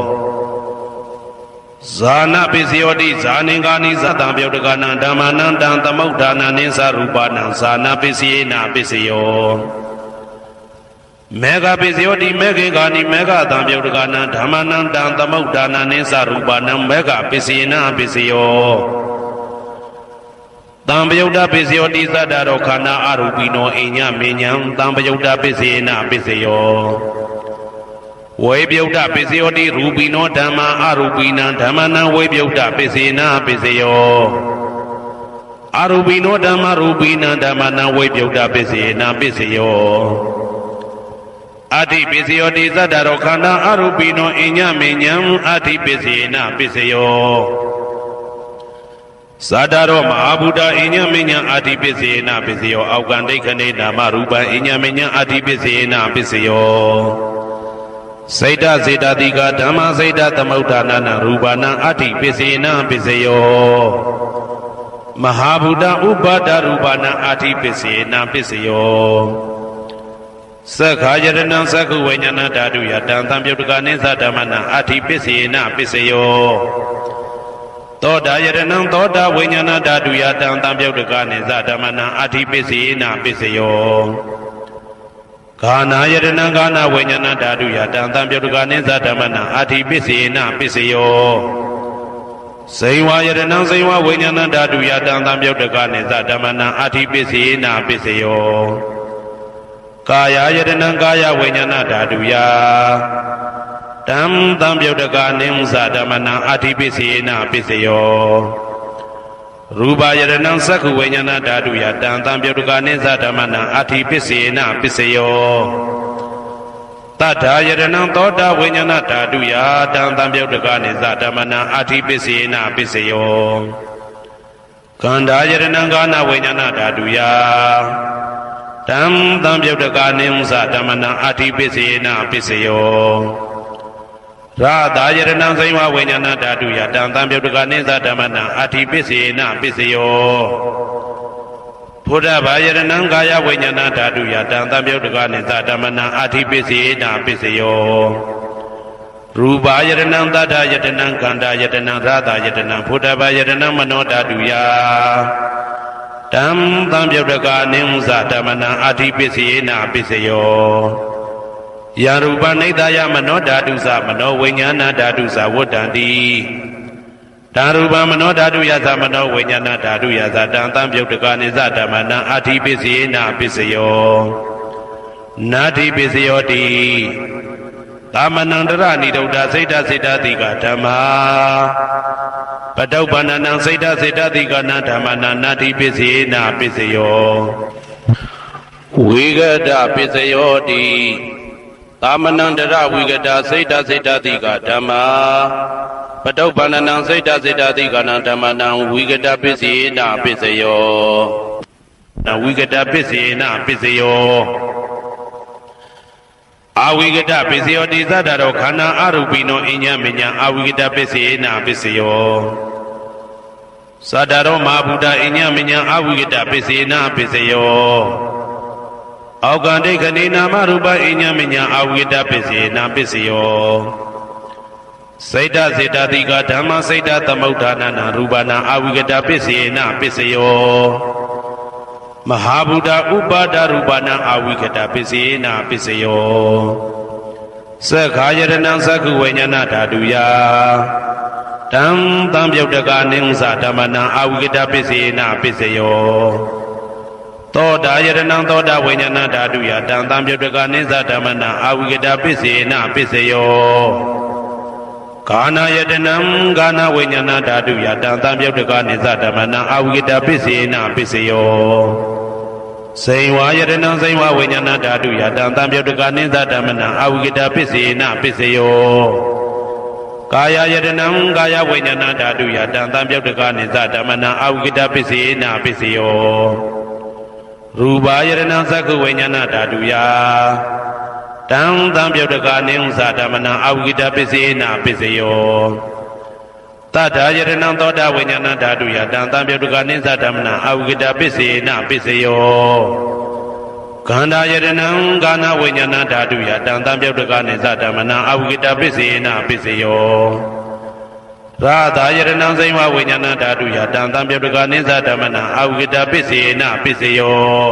ဇာနပစ္စယောတိဇာနင်္ဂာနိသတံပြုတ်တကနံဓမ္မနံတံသမုဋ္ဌာနာနေဇရူပနံဇာနပစ္စယေနပစ္စယောမေဃပစ္စယောတိမေခေဂာနိမေဃတံပြုတ်တကနံဓမ္မနံတံသမုဋ္ဌာနာနိသရူပနံမေဃပစ္စယေနပစ္စယော တံပယုတ်တပစ္စယောတိသတ္တရောခန္ဓာအရူပိနောအိညမေညံတံပယုတ်တပစ္စယေနပစ္စယောဝေပြုတ်တပစ္စယောတိရူပိနောဓမ္မာအရူပိနံဓမ္မနံဝေပြုတ်တပစ္စေနပစ္စယောအရူပိနောဓမ္မရူပိနံဓမ္မနံဝေပြုတ်တပစ္စေနပစ္စယောအတ္တိပစ္စယောတိသတ္တရောခန္ဓာအရူပိနောအိညမေညံအတ္တိပစ္စေနပစ္စယောသတ္တရောမဟာဗုဒ္ဓအိညမေညံအတ္တိပစ္စေနပစ္စယောအောက်ကံဒိဋ္ဌိနေနာမရူပံအိညမေညံအတ္တိပစ္စေနပစ္စယောစိတ်တစေတတိကဓမ္မစိတ်တသမုဋ္ဌာနနာရူပနာအတ္တိပစ္စေနပစ္စယောမဟာဗုဒ္ဓဥပါဒရူပနာအတ္တိပစ္စေနပစ္စယောသက္ခာယတနံသက္ခုဝိညာဏဓာတုယတံသံပြုတ်တကနိသဓမ္မနာအတ္တိပစ္စေနပစ္စယောသောတာယတနံသောတာဝိညာဏဓာတုယတံသံပြုတ်တကနိသဓမ္မနာအတ္တိပစ္စေနပစ္စယောဂာနာယတနံဂာနာဝိညာဏဓာတုယတံသံပြုတ်တကနိသဓမ္မနာအတ္တိပစ္စေနပစ္စယောဇိဝယတနံဇိဝဝိညာဏဓာတုယတံသံပြုတ်တကနိသဓမ္မနာအတ္တိပစ္စေနပစ္စယောကာယယတနံကာယဝိညာဏဓာတုယတံသံပြုတ်တကနိသဓမ္မနာအတ္တိပစ္စေနပစ္စယောရူပယတနံသက္ခုဝိညာဏဓာတုယတံသံပြုတ်တကနိသဓမ္မနာအတ္တိပစ္စေနပစ္စယောတတ္ထာယတနံသောတာဝိညာဏဓာတုယတံသံပြုတ်တကနိသဓမ္မနာအတ္တိပစ္စေနပစ္စယောကန္ဓာယတနံကာနဝိညာဏဓာတုယတံသံပြုတ်တကနိသဓမ္မနာအတ္တိပစ္စေနပစ္စယောရာသာယတနံဇိဝဝိညာဏဓာတုယတံသံပြုတ်တကနိသဓမ္မနာအတ္တိပစ္စေနပစ္စယောဘုဒ္ဓဘာယတနံကာယဝိညာဏဓာတုယတံသံပြုတ်တကနိသဓမ္မနာအတ္တိပစ္စေနပစ္စယောရူပယတနံသတ္တယတနံခန္ဓာယတနံရာသာယတနံဘုဒ္ဓဘာယတနံမနောဓာတုယတံသံပြုတ်တကနိသဓမ္မနာအတ္တိပစ္စေနပစ္စယောယရူပနိဒာယမနောဓာတုသမနောဝိညာဏဓာတုသဝတ္တံတိဓာရူပမနောဓာတုယသမနောဝိညာဏဓာတုယသတံသံပြုတ်တကနိသဓမ္မနာအတ္တိပစ္စေနပစ္စယောနာတိပစ္စယောတိသမနန္တရဏိဒုဒ္ဓစိတ်တစေတတိကဓမ္မာပတုပ္ပန္နံစိတ်တစေတတိကနာဓမ္မနာနာတိပစ္စေနပစ္စယောဝိဂဒပစ္စယောတိသမနန္တရဝိကတာစိတ်တစေတတိကဓမ္မာပတုပ္ပန္နံစိတ်တစေတတိကနာဓမ္မနံဝိကတပစ္စေနပစ္စယောနဝိကတပစ္စေနပစ္စယောအဝိကတပစ္စယောတိသတ္တရောခန္ဓာအရူပိနောအိညမေညံအဝိကတပစ္စေနပစ္စယောသတ္တရောမဟာဗုဒ္ဓအိညမေညံအဝိကတပစ္စေနပစ္စယောအောက်ကံဒိဋ္ဌိနေနာမရူပအိညမေညံအဝိကတပစ္စေနပစ္စယောစိတ်တစေတတိကဓမ္မစိတ်တသမုဋ္ဌာနနာရူပနာအဝိကတပစ္စေနပစ္စယောမဟာဗုဒ္ဓဥပါဒရူပနာအဝိကတပစ္စေနပစ္စယောသက္ခာယတနံသက္ခုဝိညာဏဓာတုယတံသံပြုတ်တကနိသဓမ္မနာအဝိကတပစ္စေနပစ္စယောသောတာယတနံသောတာဝိညာဏဓာတုယတံသံပြုတ်တကနိသဓမ္မနာအဝိကတပစ္စေနပစ္စယောကာနာယတနံကာနာဝိညာဏဓာတုယတံသံပြုတ်တကနိသဓမ္မနာအဝိကတပစ္စေနပစ္စယောဇိဝယတနံဇိဝဝိညာဏဓာတုယတံသံပြုတ်တကနိသဓမ္မနာအဝိကတပစ္စေနပစ္စယောကာယယတနံကာယဝိညာဏဓာတုယတံသံပြုတ်တကနိသဓမ္မနာအဝိကတပစ္စေနပစ္စယောရူပယတနံသက္ခုဝိညာဏဓာတုယတံသံပြုတ်တကနိသဓမ္မနာအဝိကတပစ္စေနပစ္စယောတတ္ထာယတနံသောတာဝိညာဏဓာတုယတံသံပြုတ်တကနိသဓမ္မနာအဝိကတပစ္စေနပစ္စယောခန္ဓာယတနံကာနဝိညာဏဓာတုယတံသံပြုတ်တကနိသဓမ္မနာအဝိကတပစ္စေနပစ္စယောရာသာယတနံဇိဝဝိညာဏဓာတုယတံသံပြုတ်တကနိသဓမ္မနာအဝိကတပစ္စေနပစ္စယော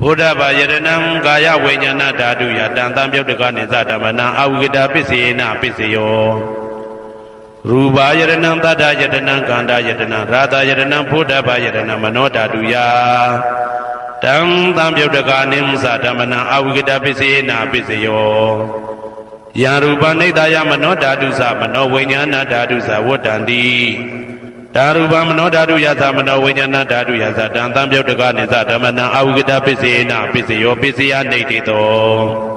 ဘုဒ္ဓဘာယတနံကာယဝိညာဏဓာတုယတံသံပြုတ်တကနိသဓမ္မနာအဝိကတပစ္စေနပစ္စယော ရူပယတနံတတ္တယတနံကန္တယတနံရာသယတနံဘုဒ္ဓဘာယတနံမနောဓာတုယတံသံပြုတ်တကာနိမသဓမ္မနံအဝိကတပစ္စေနာပစ္စယောယံရူပနိတယမနောဓာတုသမနောဝိညာဏဓာတုသဝတ္တန္တိဓာရူပမနောဓာတုယသမနောဝိညာဏဓာတုယသတံသံပြုတ်တကာနိသဓမ္မနံအဝိကတပစ္စေနာပစ္စယောပစ္စယနေတိတော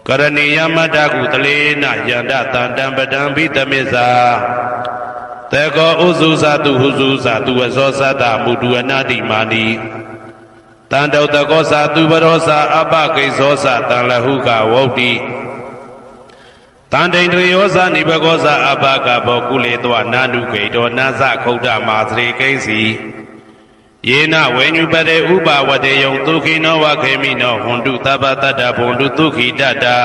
ကရဏီယမတ္တကုတလေနယန္တတံတံပတံဘိတမေဇာတေကောဥစုဇတုဟုစုဇတုဝဇောသတ္တမုတုအနာတိမာနိတံတောတကောသတုပရောသအပကိဇောသတံလဟုကဝုတ်တိတံဒိန္ဒြေယောဇနိဘကောသအပကဘောကုလေတောနာနုဂိတောနာသခုဒ္ဓမာသရေကိဉ္စီယေနဝေညုပတေဥပဝတေယံဒုခိနောဝခေမိနောဟွန်တုသဗ္ဗတတ္တဘွန်တုဒုခိတတ္တာ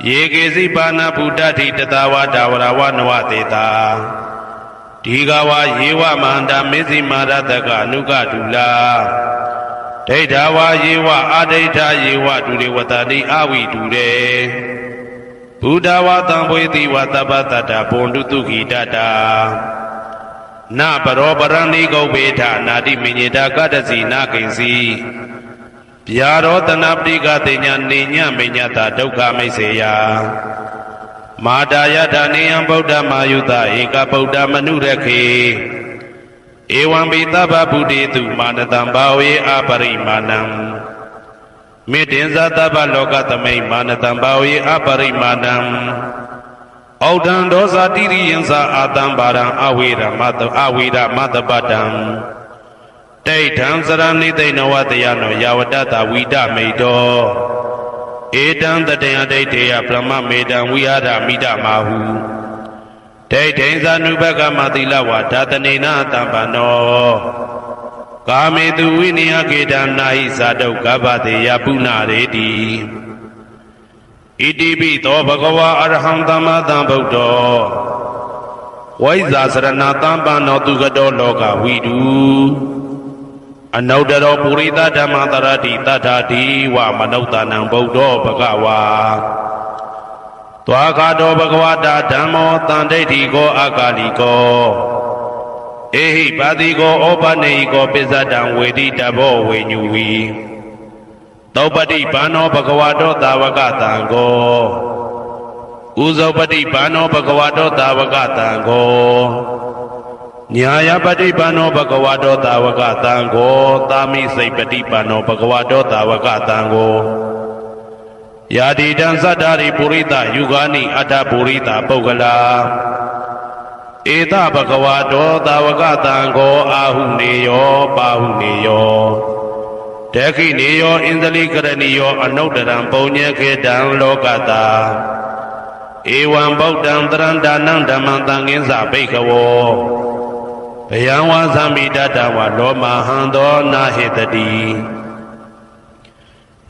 ယေကေစီပါဏဗုဒ္ဓတိတတဝတာဝရဝနဝတေတာဒီဃဝယေဝမန္တမေဇိမာရတကအနုကဒုလာဒိဋ္ဌဝယေဝအာဒိဋ္ဌယေဝဒုရေဝတတိအဝိဒုရေဘုဒ္ဓဝတံဘွေတိဝသဗ္ဗတတ္တဘွန်တုဒုခိတတ္တာနပရောပရဏိကုဗ္ဗေထနာတိမညေတာကတ္တစီနာကိဉ္စီဗျာရောတနာပတိကတေညာနေညမေညတာဒုက္ခမိတ်စေယမာတာယထာနေယံဗုဒ္ဓမာယုတဧကဗုဒ္ဓမနုရခေဧဝံပိသဗ္ဗဗုတေတုမာနတံဘာဝေအပရိမာဏံမေတ္တင်္ဇသဗ္ဗလောကသမိမာနတံဘာဝေအပရိမာဏံဩဒံဒောဇာတိရိယံသာအာတံပါရံအဝေရမတမတပတံဒိဋ္ဌံစရဏိသိဏဝတယနောယဝတတဝိဒမိတောဧတံတတယဒိဋ္ဌေယဗြဟ္မမေတံဝိဟာရမိဒမာဟုဒိဋ္ဌိဇာနုဘကမသီလဝဓာတနေနတံပနောကာမေတုဝိနိယကေတံနာဟိဇာတုကဗ္ဗတေယပုဏ္ဏရေတိဣတိပိသောဘဂဝါအရဟံသမ္မာသမ္ဗုဒ္ဓောဝိဇာစရဏတံပန္နောသူကတောလောကဝိတုအနုတ္တရောပုရိသဓမ္မတရတိတထာတိဝမနုဿာနံဗုဒ္ဓောဘဂဝါသွားခါတောဘဂဝတာဓမ္မောတန်ဒိဋ္ဌိကောအကာလိကောဧဟိပါတိကောဩပနေဟိကောပိစ္ဆတံဝေတိတဘောဝေညုဝီသောပတိဘာနောဘဂဝတောသာဝကတံကောဥဇောပတိဘာနောဘဂဝတောသာဝကတံကောညာယပတိဘာနောဘဂဝတောသာဝကတံကောသာမိစိတ်ပတိဘာနောဘဂဝတောသာဝကတံကောယာတိတံသတ္တာရိပုရိသယုဂာနိအတ္တပုရိသပုဂ္ဂလာဧတဘဂဝတောသာဝကတံကောအာဟုနေယောပါဟုနေယောဒက္ခိနေယောဣန္ဒလိကရဏီယောအနုတ္တရံပုံညေခေတံလောကတာဧဝံဗုဒ္ဓံတရံဒါနံဓမ္မံသံဃင်းစဘိက္ခဝောဘယံဝါသမိတတဝလောမဟံသောနာဟေတတိ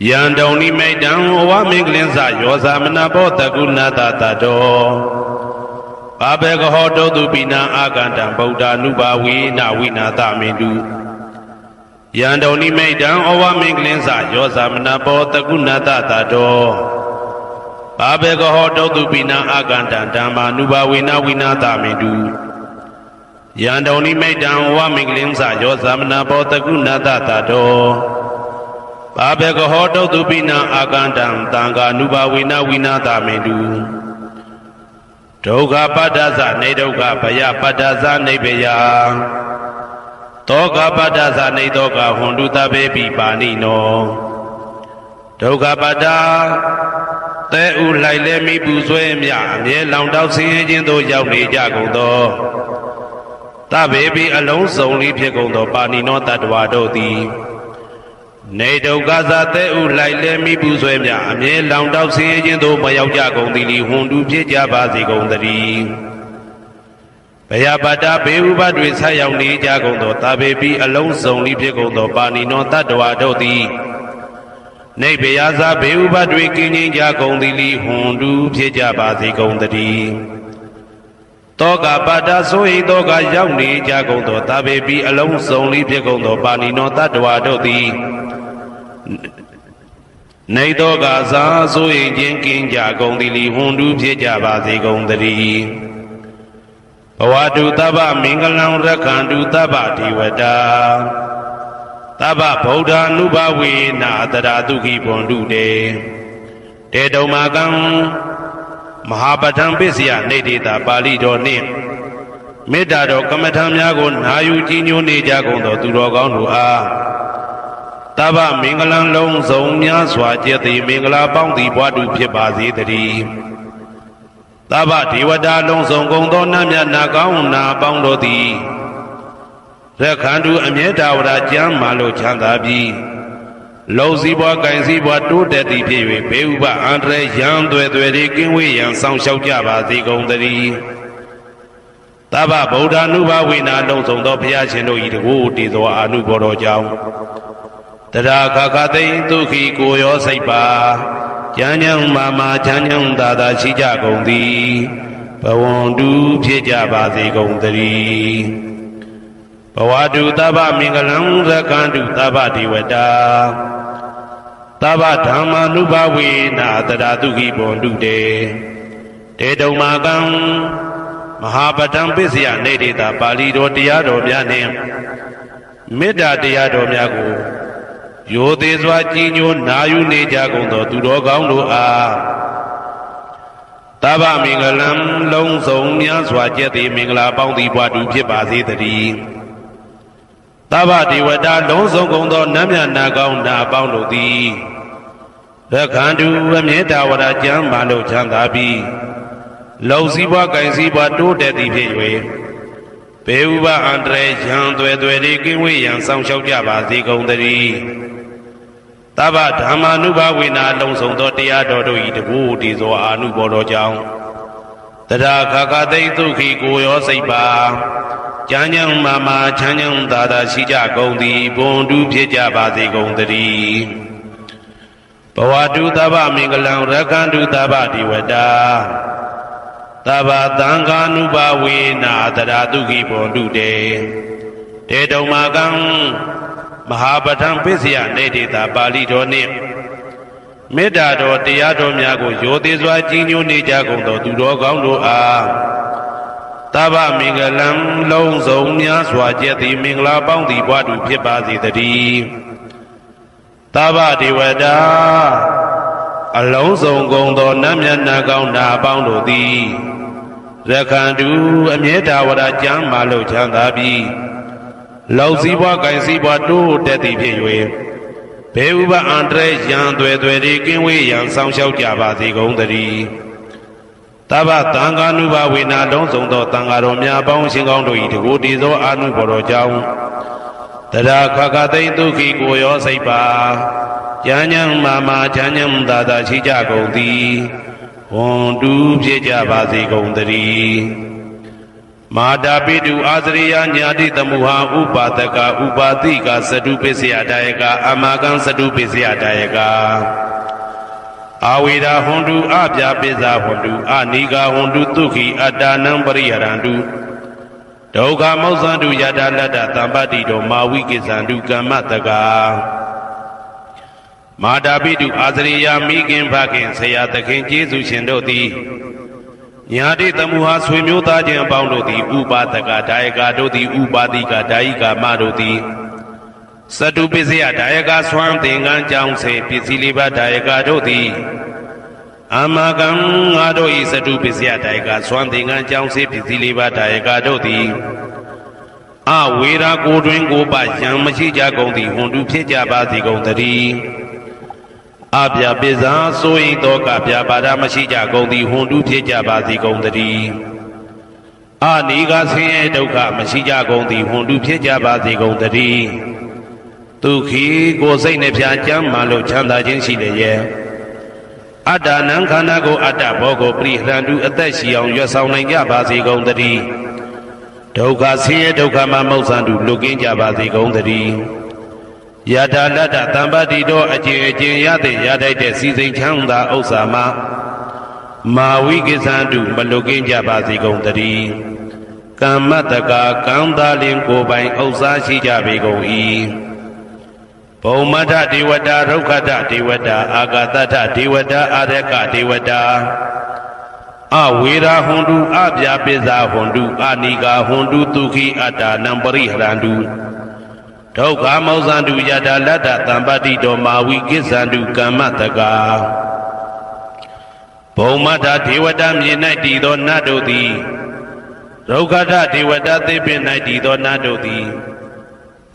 ယံတုံနိမိတံဝမင်္ဂလင်းစယောဇာမနဘောတကုဏတတတောဘာဘေကဟောတောတုပိနံအာကန္တံဗုဒ္ဓ ानु ဘာဝေနဝိနာသမင်တုယံတုံနိမိတံဩဝမင်္ဂလင်းစယောဇာမနဘောတကုဏတတတောဘာဘေကဟောတောတုပိနံအာကန္တံဓမ္မာ ानु ဘာဝေနဝိနာသမင်တုယံတုံနိမိတံဩဝမင်္ဂလင်းစယောဇာမနဘောတကုဏတတတောဘာဘေကဟောတုတုပိနံအာကန္တံသံဃာ ानु ဘာဝေနဝိနာသမင်တုဒုက္ခပတ္တသနေဒုက္ခဘယပတ္တသနေဘယတောကပတ္တသနေတောကဟွန်တုတဘေပိပါဏိနောဒုက္ခပတ္တသဲဥလိုက်လဲမိပူဆွဲမြအမြဲလောင်တောက်ဆင်းရဲခြင်းသို့ရောက်နေကြကုန်သောတဘေပိအလုံးစုံလေးဖြစ်ကုန်သောပါဏိနောတတ္တဝါတို့သည်နေဒုက္ခသသဲဥလိုက်လဲမိပူဆွဲမြအမြဲလောင်တောက်ဆင်းရဲခြင်းသို့မရောက်ကြကုန်သည်လီဟွန်တုဖြစ်ကြပါစေကုန်သတည်းဘယပတ္တဘေဥပတွေဆက်ရောက်နေကြကုန်သောတဘေပိအလုံးစုံလေးဖြစ်ကုန်သောပါဏိနောတတ္တဝါတို့သည်နေဘယဇဘေဥပတွေကင်းငြိမ်းကြကုန်သည်လီဟွန်တုဖြစ်ကြပါစေကုန်သတည်းတောကပတ္တဆိုဟိတောကရောက်နေကြကုန်သောတဘေပိအလုံးစုံလေးဖြစ်ကုန်သောပါဏိနောတတ္တဝါတို့သည် နေသောကစားဆိုရင်ချင်းကင်းကြကုန်သည်လီဟွန်တူဖြစ်ကြပါစေကုန်သတည်းဘဝတုတဗ္ဗမင်္ဂလံရက္ခန္တုတဗ္ဗဒေဝတာတဗ္ဗဗုဒ္ဓ ानु ဘဝေနာတရာတုခိဘွန်တုတေတေတုံမာကံမဟာပဋ္ဌံပစ္စယနေတေတာပါဠိတော်နှင့်မေတ္တာတော်ကမ္မထံများကိုနာယူကြည်ညိုနေကြကုန်သောသူတော်ကောင်းတို့အားတဗ္ဗမင်္ဂလံလုံးစုံများစွာကျက်သည်မင်္ဂလာပေါင်းသည်ဘွားတူဖြစ်ပါစေတည်းတဗ္ဗဒေဝတာလုံးစုံကုန်သောနတ်မြတ်နာကောင်းနာပေါင်းတို့သည်ရက္ခန္တုအမြဲတဝရကျမ်းမာလို့ချမ်းသာပြီးလုံစည်းပွားကင်စည်းပွားတိုးတက်သည်ဖြစ်၍ဘေးဥပအန္တရာယ်ရန်သွဲသွဲတွေကင်းဝေးရန်ဆောင်ရှောက်ကြပါစေကုန်သတည်းတဗ္ဗဗုဒ္ဓ ानु ဘဝေနာလုံးစုံသောဘုရားရှင်တို့၏တကူတည်သောအာနုဘော်တော်ကြောင့်တရာခခသိမ့်ဒုက္ခိကိုရောစိတ်ပါကျမ်းချမ်းမာချမ်းချမ်းသာသာရှိကြကုန်သည်ဘဝန္တုဖြစ်ကြပါစေကုန်သတည်းဘဝတုတဗ္ဗမင်္ဂလံရက္ခန္တုတဗ္ဗဒေဝတာတဗ္ဗဓမ္မာနုဘဝေနာတရာတုခိဘွန်တုတေတေတုံမာကံမဟာပဋ္ဌံပစ္စယနေတေတာပါဠိတော်တရားတော်များနှင့်မေတ္တာတရားတော်များကိုရိုသေစွာကြည်ညိုနာယူနေကြကုန်သောသူတော်ကောင်းတို့အားတဗ္ဗမင်္ဂလံလုံးစုံများစွာကျက်သည်မင်္ဂလာပေါင်းသည်ဘွားတူဖြစ်ပါစေတည်းတဗ္ဗဒေဝတာလုံးစုံကုန်သောနတ်မြတ်နာကောင်းနာပေါင်းတို့သည်ရက္ခန္တုအမြဲတဝရကျမ်းမာလို့ချမ်းသာပြီးလုံစည်းပွားကင်စည်းပွားတိုးတက်သည်ဖြစ်၍ဘေဥပအန္တရာယ်ရန်သွဲသွဲတွေကင်းဝေးရန်ဆောင်ရှောက်ကြပါစေကုန်သတည်းတဗ္ဗဓမ္မာနုဘဝေနာလုံးစုံသောတရားတော်တို့၏တကူတည်သောအာနုဘော်တော်ကြောင့်တရာခခသိမ့်ဒုက္ခိကိုရောစိတ်ပါကျမ်းချမ်းမာချမ်းချမ်းသာသာရှိကြကုန်သည်ဘွန်တူဖြစ်ကြပါစေကုန်သတည်းဘဝတုတဗ္ဗမင်္ဂလံရက္ခန္တုတဗ္ဗဒေဝတာတဗ္ဗသံဃာနုဘဝေနာတရာတုခိဘွန်တုတေတေတုံမာကံမဟာပဋ္ဌံပစ္စယနေတေတာပါဠိတော်နှင့်မေတ္တာတော်တရားတော်များကိုရိုသေစွာကြည်ညိုနေကြကုန်သောသူတော်ကောင်းတို့အားတဗ္ဗမင်္ဂလံလုံးစုံများစွာကျက်သည်မင်္ဂလာပေါင်းသည်ဘွားတူဖြစ်ပါစေတည်းတဗ္ဗဒေဝတာအလုံးစုံကုန်သောနတ်မြတ်နာကောင်းနာပေါင်းတို့သည်ရက္ခန္တုအမြဲတဝရကျမ်းမာလို့ချမ်းသာပြီးလုံစည်းပွားကင်စည်းပွားတိုးတက်သည်ဖြစ်၍ဘေဥပအန္တရာယ်ရန်သွဲသွဲတွေကင်းဝေးရန်ဆောင်ရှောက်ကြပါစေကုန်သတည်းတဗ္ဗသံဃာနုဘဝေနာလုံးစုံသောသံဃာတော်များပေါင်းရှင်ကောင်းတို့၏တကူတည်သောအာနုဘော်တော်ကြောင့်တရာခခသိမ့်ဒုက္ခိကိုရောစိတ်ပါကျမ်းချမ်းမာချမ်းချမ်းသာသာရှိကြကုန်သည်ဝွန်တူဖြစ်ကြပါစေကုန်သတည်းမာတာပိတုအာသရိယညာတိတမုဟာဥပါဒကဥပါတိကသတုပစ္စယဒါယကအမကံသတုပစ္စယဒါယကအာဝေရာဟွန်တုအပြာပိဇာဟွန်တုအနိဂါဟွန်တုဒုက္ခိအတ္တနံပရိဟရန္တုဒုက္ခမောဇ္ဇန္တုယတာလတ္တသံပတ္တိတောမာဝိကိစ္ဆန္တုကမ္မတကာမာတာပိတုအာသရိယမိခင်ဖခင်ဆရာသခင်ကျေးဇူးရှင်တို့သည်ညာတိတမုဟာဆွေမျိုးသားချင်းအပေါင်းတို့သည်ဥပါဒကဒါယကတို့သည်ဥပါတိကဒါယိကာမတို့သည်သတုပစ္စယဒါယကဆွမ်းသင်္ကန်းကြောင်းစေပစ္စည်းလေးပါးဒါယကတို့သည်အမကံငါတို့ဤသတုပစ္စယဒါယကဆွမ်းသင်္ကန်းကြောင်းစေပစ္စည်းလေးပါးဒါယကတို့သည်အဝေရာကိုတွင်ကိုပယံမရှိကြကုန်သည်ဟွန်တုဖြစ်ကြပါစေကုန်သတည်းအပြာပိဇာဆိုရင်တော့ကပြာပါဒမရှိကြကုန်သည်ဟွန်တုဖြစ်ကြပါစေကုန်သတည်းအနိဂါဆင်းရဲဒုက္ခမရှိကြကုန်သည်ဟွန်တုဖြစ်ကြပါစေကုန်သတည်းဒုက္ခိကိုစိတ်နှပြကျမ်းမှလို့ချမ်းသာခြင်းရှိလေရဲ့အတ္တနံခန္ဓာကိုအတ္တဘောကိုပရိဟရန္တုအသက်ရှိအောင်ရွတ်ဆောင်နိုင်ကြပါစေကုန်သတည်းဒုက္ခဆင်းရဲဒုက္ခမှမဟုတ်ဆန္တုလွတ်ကင်းကြပါစေကုန်သတည်းယတာလတ္တသံပတ္တိတော်အကျဉ်အကျဉ်ရတဲ့ရထိုက်တဲ့စီစိန်ချမ်းသာဥစ္စာမှာမာဝိကိစ္ဆန္တုမလွတ်ကင်းကြပါစေကုန်သတည်းကမ္မတကာကံသားလင်ကိုယ်ပိုင်ဥစ္စာရှိကြပေကုန်၏တဗ္ဗဓမ္မာနုဘဝေနာတရာတုခိဘွန်တုတေတေတုံမာကံမဟာပဋ္ဌံပစ္စယနေတေတာပါဠိတော်နှင့်မေတ္တာတော်ကမ္မထံများကိုနာယူကြကုန်သောသူတော်ကောင်းတို့အားတဗ္ဗမင်္ဂလံလုံးစုံများစွာကျက်သည်မင်္ဂလာပေါင်းသည်ဘွားတူဖြစ်ပါစေကုန်သတည်း ဘုံမထဒေဝတာဒုက္ခတဒေဝတာအာဂတထဒေဝတာအာရကဒေဝတာအဝေရာဟွန်တုအပြာပိဇာဟွန်တုအာနိကာဟွန်တုတုခိအတ္တနံပရိဟရန္တုဒုက္ခမောဇန္တုယတာလတ္တသံပတိတောမာဝိကိစ္ဆန္တုကမ္မတကာဘုံမထဒေဝတာမြေ၌တည်သောနတ်တို့သည်ဒုက္ခတဒေဝတာသေပင်၌တည်သောနတ်တို့သည်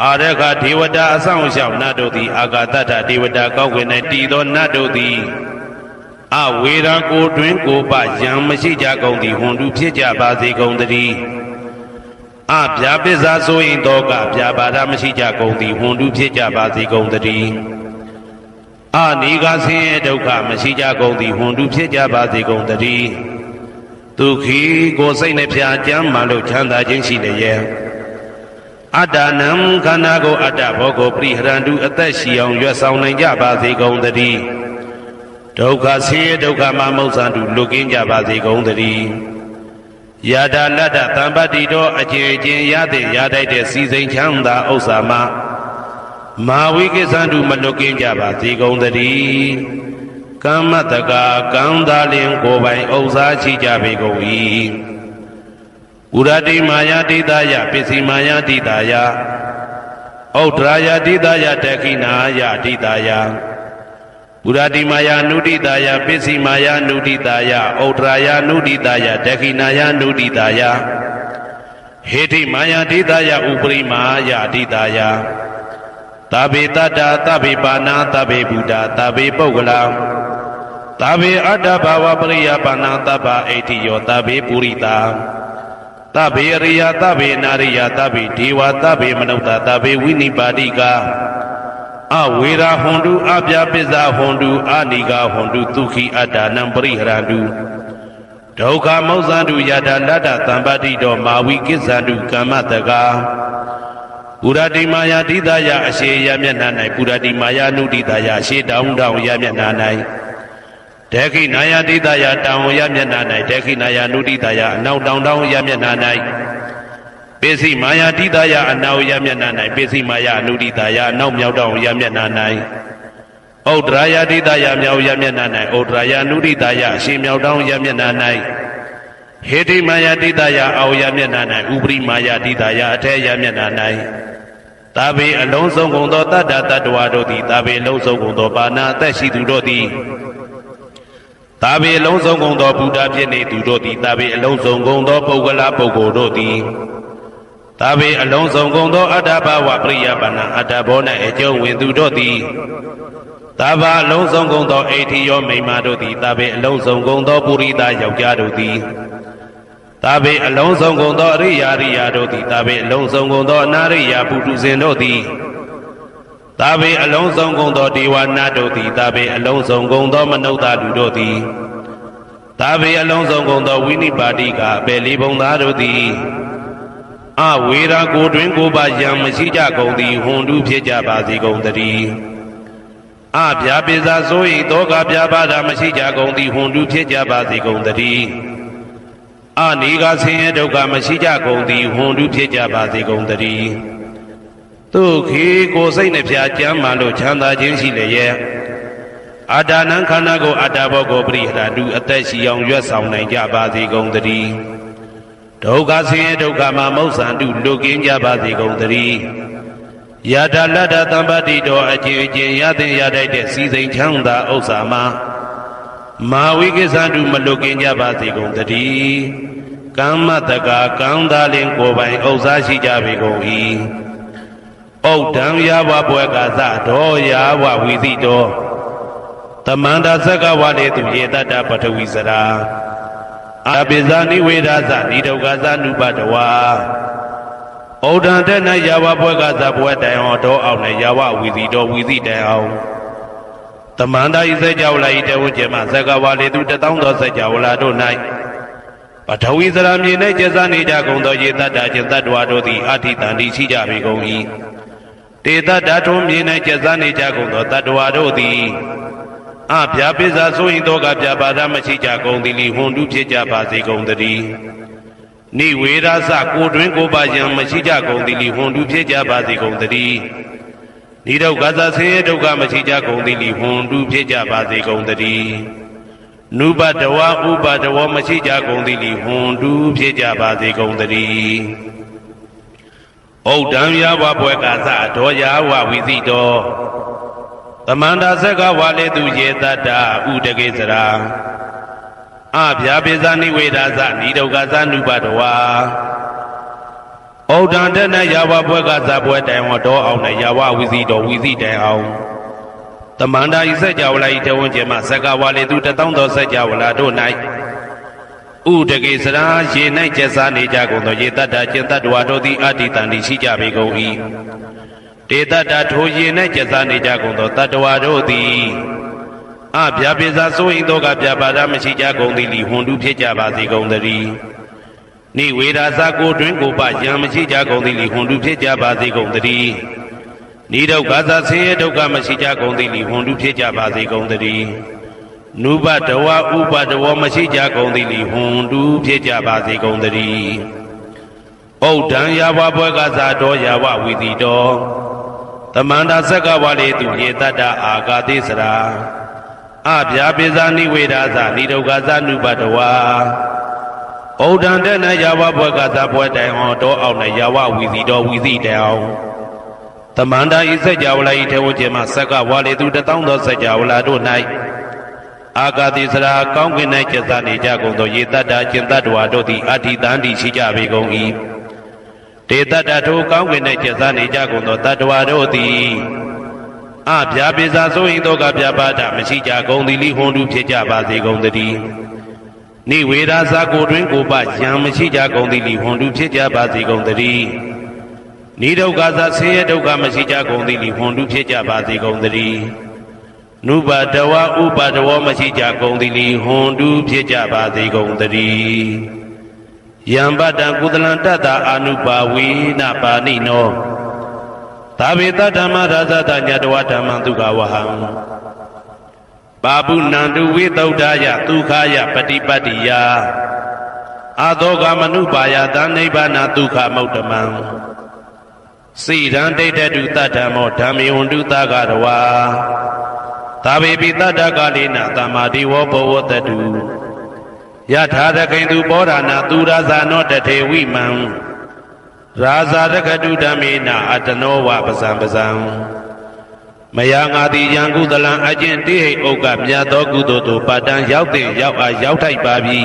အာရကဒေဝတာအဆောင်ရှောက်နတ်တို့သည်အာဂတတဒေဝတာကောက်ွယ်၌တည်သောနတ်တို့သည်အဝေရာကိုတွင်ကိုပယံမရှိကြကုန်သည်ဟွန်တုဖြစ်ကြပါစေကုန်တည်းအဗျာပစ္စာဆိုရင်တော့ကဗျာပါဒမရှိကြကုန်သည်ဟွန်တုဖြစ်ကြပါစေကုန်တည်းအနိဂဆင်းရဲဒုက္ခမရှိကြကုန်သည်ဟွန်တုဖြစ်ကြပါစေကုန်တည်းဒုက္ခိကိုစိတ်နှဖျားကြမ်းမှလို့ချမ်းသာခြင်းရှိလျက်အတ္တနံခန္ဓာကိုအတ္တဘောကိုပရိဟရန္တုအသက်ရှိအောင်ရွတ်ဆောင်နိုင်ကြပါစေကုန်တည်းဒုက္ခဆင်းရဲဒုက္ခမမုစ္ဆန္တုလွတ်ကင်းကြပါစေကုန်တည်းယတာလတ္တသံပတ္တိတော်အကျဉ်းချင်းရတဲ့ရတိုက်တဲ့စီစိန်ချမ်းသာဥစ္စာမှာမာဝိကိစ္ဆန္တုမလွတ်ကင်းကြပါစေကုန်တည်းကမ္မတကာကံသာလင်ကိုယ်ပိုင်ဥစ္စာရှိကြပေကုန်၏ဥရတိမာယာတိတယပစ္စည်းမာယာတိတယဩဒရာယတိတယတခိနာယတိတယဥရတိမာယာနုတိတယပစ္စည်းမာယာနုတိတယဩဒရာယနုတိတယတခိနာယနုတိတယဟေတိမာယာတိတယဥပရိမာယတိတယသဗ္ဗေတတ္တသဗ္ဗေပါဏာသဗ္ဗေဘုဒ္ဓသဗ္ဗေပုဂ္ဂလာသဗ္ဗေအတ္တဘာဝပရိယပါဏာသဗ္ဗအိဋ္ဌိယောသဗ္ဗေပုရိတာသဗ္ဗေအရိယသဗ္ဗေနာရိယသဗ္ဗေဒေဝသဗ္ဗေမနုဿသဗ္ဗေဝိနိပါတိကအဝေရာဟွန်တုအပြာပိဇာဟွန်တုအာနိကာဟွန်တုဒုက္ခိအတ္တနံပရိဟရန္တုဒုက္ခမောဇန္တုယတာလတ္တသံပတိတောမာဝိကိစ္ဆန္တုကမ္မတကာပုရတိမာယာတိတယအရှိယမျက်နှာ၌ပုရတိမာယာနုတိတယအရှိတောင်းတောင်းယမျက်နှာ၌ဒေခိနာယတိတယတောင်းယမျက်နှာ၌ဒေခိနာယနုတိတယအနောက်တောင်းတောင်းယမျက်နှာ၌ပိစိမာယာတိတယအနောက်ယမျက်နှာ၌ပိစိမာယာနုတိတယအနောက်မြောက်တောင်းယမျက်နှာ၌ဩဒရာယတိတယမြောက်ယမျက်နှာ၌ဩဒရာယနုတိတယအရှိမြောက်တောင်းယမျက်နှာ၌ဟေတိမာယာတိတယအောယမျက်နှာ၌ဥပရိမာယာတိတယအထေယမျက်နှာ၌သဗ္ဗေအလုံးစုံကုန်သောတတ္တတ္တဝါတို့သည်သဗ္ဗေအလုံးစုံကုန်သောပါဏာအသက်ရှိသူတို့သည်သဗ္ဗေအလုံးစုံကုန်သောဘုဒ္ဓဖြစ်နေသူတို့သည်သဗ္ဗေအလုံးစုံကုန်သောပုဂ္ဂလပုဂ္ဂိုလ်တို့သည်သဗ္ဗေအလုံးစုံကုန်သောအတ္တဘဝပရိယပါဏာအတ္တဘော၌အကျုံးဝင်သူတို့သည်သဗ္ဗအလုံးစုံကုန်သောအိဋ္ဌိယောမိမ္မာတို့သည်သဗ္ဗေအလုံးစုံကုန်သောပုရိသယောက်ျားတို့သည်သဗ္ဗေအလုံးစုံကုန်သောအရိယာရိယာတို့သည်သဗ္ဗေအလုံးစုံကုန်သောအနာရိယာပုထုဇဉ်တို့သည်သဗ္ဗေအလုံးစုံကုန်သောဒေဝနာတို့သည်သဗ္ဗေအလုံးစုံကုန်သောမနုဿလူတို့သည်သဗ္ဗေအလုံးစုံကုန်သောဝိနိပါတိကအပေလေးဘုံသားတို့သည်အဝေရာကိုတွင်ကိုပါယံမရှိကြကုန်သည်ဟွန်တုဖြစ်ကြပါစေကုန်တည်းအဗျာပိဇာဆို၏တောကဗျာပါဒမရှိကြကုန်သည်ဟွန်တုဖြစ်ကြပါစေကုန်တည်းအနိဂဆင်းရဲဒုက္ခမရှိကြကုန်သည်ဟွန်တုဖြစ်ကြပါစေကုန်တည်းဒုက္ခိကိုစိတ်နှဖျားကြမ်းမှလို့ချမ်းသာခြင်းရှိလျက်အတ္တနံခန္ဓာကိုအတ္တဘောကိုပရိဟရန္တုအသက်ရှိအောင်ရွတ်ဆောင်နိုင်ကြပါစေကုန်တည်းဒုက္ခဆင်းရဲဒုက္ခမမုစ္ဆန္တုလွတ်ကင်းကြပါစေကုန်တည်းယတာလတ္တသံပတ္တိတော်အကျဉ်းချင်းရတဲ့ရတိုက်တဲ့စီစိန်ချမ်းသာဥစ္စာမှာမာဝိကိစ္ဆန္တုမလွတ်ကင်းကြပါစေကုန်တည်းကမ္မတကာကံသာလင်ကိုယ်ပိုင်ဥစ္စာရှိကြပေကုန်၏ဩဒံယာဝဘွယ်ကသဒောယာဝဝီသိတောသမန္တာသက္ကဝလေသူယေတတ္တပထဝီစရာအပိဇာနိဝေဒသနိဒုက္ခသနုပတဝါဩဒံတဲ့၌ယာဝဘွယ်ကသဘွယ်တိုင်အောင်တော်အောင်နဲ့ယာဝဝီသိတော်ဝီသိတိုင်အောင်သမန္တာဤစကြဝဠာဤတဝကျမသက္ကဝလေသူတသောသောစကြဝဠာတို့၌ပထဝီစရာမြေ၌ကျဇာနေကြကုန်သောယေတတ္တခြင်းတတ္တဝါတို့သည်အဋ္ဌိတန္တိရှိကြပေကုန်၏တေတ္တထုံးမြေ၌ကျဇာနေကြကုန်သောတတ္တဝါတို့သည်အဗျာပိဇာဆိုရင်တော့ကဗျာပါဒမရှိကြကုန်သည်လီဟွန်တုဖြစ်ကြပါစေကုန်တည်းနိဝေရသကိုတွင်ကိုပါယံမရှိကြကုန်သည်လီဟွန်တုဖြစ်ကြပါစေကုန်တည်း နိဒုက္ခသာဆင်းရဲဒုက္ခမရှိကြကုန်သည်လိဟွန်တုဖြစ်ကြပါစေကုန်သတည်းနုပတဝဥပတဝမရှိကြကုန်သည်လိဟွန်တုဖြစ်ကြပါစေကုန်သတည်းဩဒံယဝဘွယ်ကာသဒောယဝဝိသိတောသမန္တာဆက်ကဝါလေသူယေတတ္တဥတကေစရာအဗျာပိဇာနိဝေဒာသနိဒုက္ခသနုပတဝါဩဒံတနယဝဘွယ်ကာသဘွယ်တိုင်ဝတော်အောင်နဲ့ယဝဝိသိတောဝိသိတိုင်အောင်သမန္တာဤစัจ java လာဤတဝန်းကျင်မှဆက်ကဝါလေသူတသောသောစัจ java လာတို့၌ဥတကေစရာရေ၌ကျက်စားနေကြကုန်သောရေတတ္တကျင်တတ္တဝါတို့သည်အတ္တိတန်တိရှိကြပေကုန်၏တေတတ္တထိုရေ၌ကျက်စားနေကြကုန်သောတတ္တဝါတို့သည်အဗျာပိဇာဆိုရင်တော့ကဗျာပါဒမရှိကြကုန်သည်လိဟွန်တုဖြစ်ကြပါစေကုန်သတည်းနိဝေဒာသကိုတွင်ကိုပယံမရှိကြကုန်သည်လိဟွန်တုဖြစ်ကြပါစေကုန်သတည်းနိဒုက္ခသာဆင်းရဲဒုက္ခမရှိကြကုန်သည်လိဟွန်တုဖြစ်ကြပါစေကုန်သတည်းနုပတဝဥပတဝမရှိကြကုန်သည်လိဟွန်တုဖြစ်ကြပါစေကုန်သတည်းဩဒံယဝဘွယ်ကသာတော်ယဝဝိတိတောသမန္တာဆက်ကဝါလေသူယေတတ္တအာဂာတိစရာအဗျာပိဇာနိဝေဒာသနိဒုက္ခသနုပတဝါဩဒံတနယဝဘွယ်ကသာဘွယ်တိုင်ဟောတော်အောင်နဲ့ယဝဝိတိတောဝိတိတိုင်အောင်သမန္တာဤစัจ java လာဤထေဝကျမဆက်ကဝါလေသူတသောသောစัจ java လာတို့၌အာဂတိစရာကောင်းကင်၌ကျက်စားနေကြကုန်သောယေတတ္တကျင်တတ္တဝါတို့သည်အတ္တိတန်တိရှိကြပေကုန်၏တေတတ္တထိုကောင်းကင်၌ကျက်စားနေကြကုန်သောတတ္တဝါတို့သည်အဗျာပိဇာဆိုရင်တော့ကဗျာပါဒမရှိကြကုန်သည်လိဟွန်တုဖြစ်ကြပါစေကုန်သတည်းနိဝေဒာသကိုတွင်ကိုပယံမရှိကြကုန်သည်လိဟွန်တုဖြစ်ကြပါစေကုန်သတည်းနိဒုက္ခသာဆင်းရဲဒုက္ခမရှိကြကုန်သည်လိဟွန်တုဖြစ်ကြပါစေကုန်သတည်းနုပတဝဥပတဝမရှိကြကုန်သည်လိဟွန်တုဖြစ်ကြပါစေကုန်သတည်းယံပတံကုသလံတတ္တအာနုပါဝေနပါဏိနောသာဝေတဓမ္မရာဇတညတဝဓမ္မံဒုက္ခဝဟံပါပုဏ္ဍဝိသုဒ္ဓယဒုက္ခယပฏิပတ္တိယအာသောကမနုပါယသနိဗ္ဗာနဒုက္ခမௌတ္တမံစိရန်ဒိဋ္ဌတုတတ္တမောဓမ္မေဝန္တုသကရဝါသာဝေပိတတ္တကလိနသမ္မာတိဝဘောဝတတုယထာရခိန်သူပောဓာနာသူရာဇာနောတထေဝိမံရာဇာရကတုဓမ္မေနအတနောဝပဇံပဇံမယငါတိယံကုသလံအကျင့်တိဟိဥက္ကမြတ်သောကုသိုလ်တို့ပတ္တံရောက်တဲ့ရောက်အားရောက်ထိုက်ပါပြီ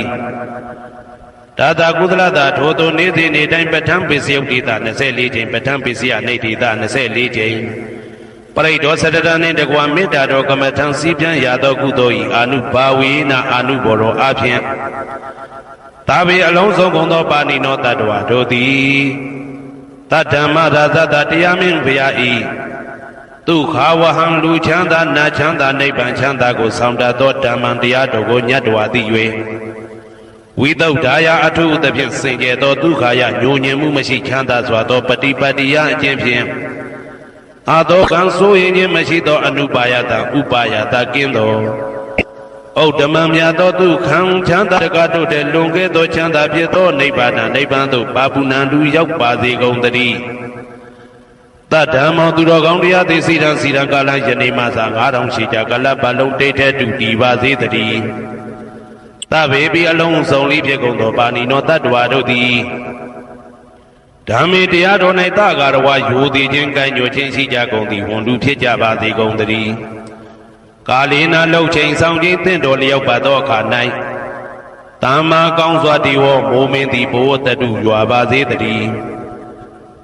ဒါသာကုသလတာထိုသို့နေ့စဉ်နေ့တိုင်းပဋ္ဌာန်းပစ္စယုတ်တိတာ24ချိန်ပဋ္ဌာန်းပစ္စယနေတိတာ24ချိန်ပရိဒောသတ္တနှင့်တကွာမေတ္တာတော်ကမ္မထံစီးပြန်ရသောကုသိုလ်၏အာနုဘာဝေနအာနုဘောရောအဖြင့်သာဝေအလုံးစုံကုန်သောပါဏိနောတတ္တဝါတို့သည်တတ္တမရာဇတတရားမင်းဘုရားဤဒုက္ခဝဟံလူချမ်းသာနာချမ်းသာနိဗ္ဗာန်ချမ်းသာကိုဆောင်တတ်သောဓမ္မံတရားတော်ကိုညတ်တော်သိ၍ဝိသုဒ္ဓါယအထုသဖြင့်စင်ကြယ်သောဒုက္ခယညှို့ညင်မှုမရှိချမ်းသာစွာသောပฏิပတ္တိယအကျင့်ဖြင့်အာသောကံဆိုရင်ခြင်းမရှိသောအနုပါယတဥပါယတကင်းသောဩဓမ္မမြတ်သောဒုက္ခံချမ်းသာတကတို့တဲ့လွန်ကဲသောချမ်းသာဖြစ်သောနိဗ္ဗာန်နိဗ္ဗာန်သို့ပါပုဏ္ဏတုရောက်ပါစေကုန်သတည်းတတ္တမောသူတော်ကောင်းတရားသိစီရန်စီရန်ကာလယနေ့မှသာ9000ရှိကြကလပ်ပလုံးတိတ်ထဲတူတည်ပါစေတည်းသဗ္ဗေပိအလုံးစုံလေးဖြစ်ကုန်သောပါဏိနောတတ္တဝါတို့သည်ဓမ္မေတရားတော်၌တကာရဝယိုသည်ခြင်းကံ့ညွှန်ခြင်းရှိကြကုန်သည်ဝန်တုဖြစ်ကြပါစေကုန်သတည်းကာလေနာလှုပ်ချိန်ဆောင်ခြင်းတင့်တော်လျောက်ပါသောအခါ၌တမ္မာကောင်းစွာတည်ဝမိုးမင်းသည်ဘိုးတတုရွာပါစေတည်း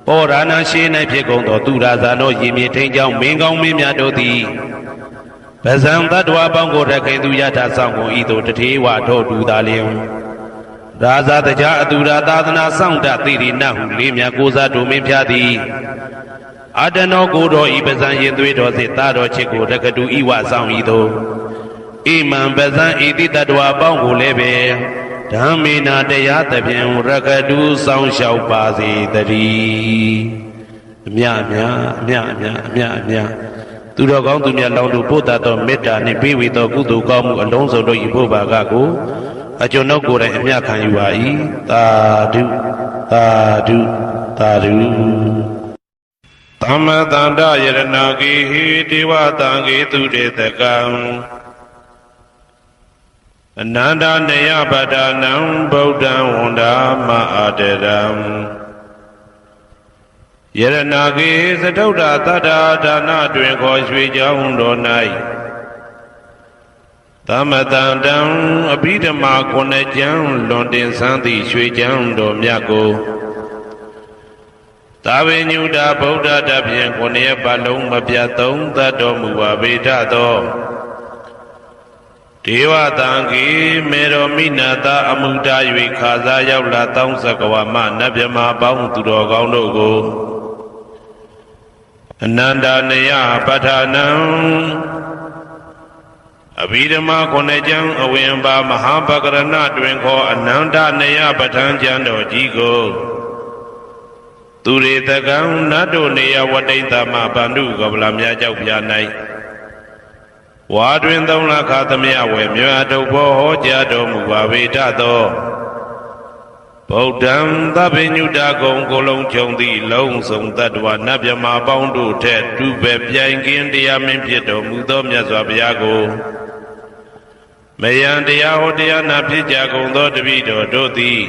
ဩရဏရှိ၌ဖြစ်ကုန်သောသူရာဇာနောရေမြေထိန်ကြောင့်မင်းကောင်းမင်းများတို့သည်ပဇံတတ္တဝါပေါင်းကိုရခိုင်သူယထာဆောင်ကုန်ဤသို့တထေဝထောတူသာလျင်ရာဇာတကြအတူရာသာသနာဆောင်တသိရိနဟုလေးမြတ်ကိုစားတို့မင်းဖျားသည်အတနောကိုတော်ဤပဇံရင်သွေးတော်စေတာတော်ချစ်ကိုရကတူဤဝဆောင်ဤသို့ဣမံပဇံဤတိတတ္တဝါပေါင်းကိုလည်းပဲဓမ္မေနာတရားသဖြင့်ရကတူဆောင်လျှောက်ပါစေတည်းအမြအမြအမြအမြအမြအမြသူတော်ကောင်းသူမြတ်လောင်းတို့ပို့တတ်သောမေတ္တာနှင့်ပေးဝေသောကုသိုလ်ကောင်းမှုအလုံးစုံတို့ဤဖို့ပါကကိုအကျွန်ုပ်ကိုယ်တိုင်အမြခံယူပါ၏သာဓုသာဓုသာဓု သမ္မတန္တယရဏဂေဟိဒေဝတံဂေတုတေတကံအနန္တနေယပဒနံဗုဒ္ဓံဝန္ဒာမအာတရံယရဏဂေသတုဒ္ဓတတ္ထာဒါနတွင်ခေါ်ရွှေကြောင်းတော်၌သမတန္တံအဘိဓမ္မာခုနှစ်ကျမ်းလွန်တင်ဆန်းသည့်ရွှေကျမ်းတော်မြတ်ကိုသာဝေညုတာဗုဒ္ဓတဖြင့်ခုနှစ်ရက်ပတ်လုံးမပြတ်သုံးသတ်တော်မူပါဗေဒသောဒေဝတံဂေမေရောမိနာတာအမှုတာ၍ခါစားရောက်လာတောင်းစကဝါမနတ်မြမာပေါင်းသူတော်ကောင်းတို့ကိုအနန္တနေယပဋ္ဌာနံအဘိဓမ္မာခုနှစ်ကျမ်းအဝင်ပါမဟာပကရဏတွင်ခေါ်အနန္တနေယပဋ္ဌာန်းကျမ်းတော်ကြီးကိုသူရေတကံနတ်တို့နေယဝတိတမဗန္ဓုကပလမြတ်ကြောက်ပြ၌ဝါတွင်သုံးလခသမယဝေမြတ်တုဘောဟောကြားတော်မူပါဗေဒသောဗုဒ္ဓံသဗ္ဗညုတကုံကိုလုံးခြုံသည့်လုံးစုံတတ္တဝနတ်မြမာပေါင်းတို့ထက်တူပဲပြိုင်ကင်းတရားမင်းဖြစ်တော်မူသောမြတ်စွာဘုရားကိုမယံတရားဟောတရားနာဖြစ်ကြကုန်သောတပည့်တော်တို့သည်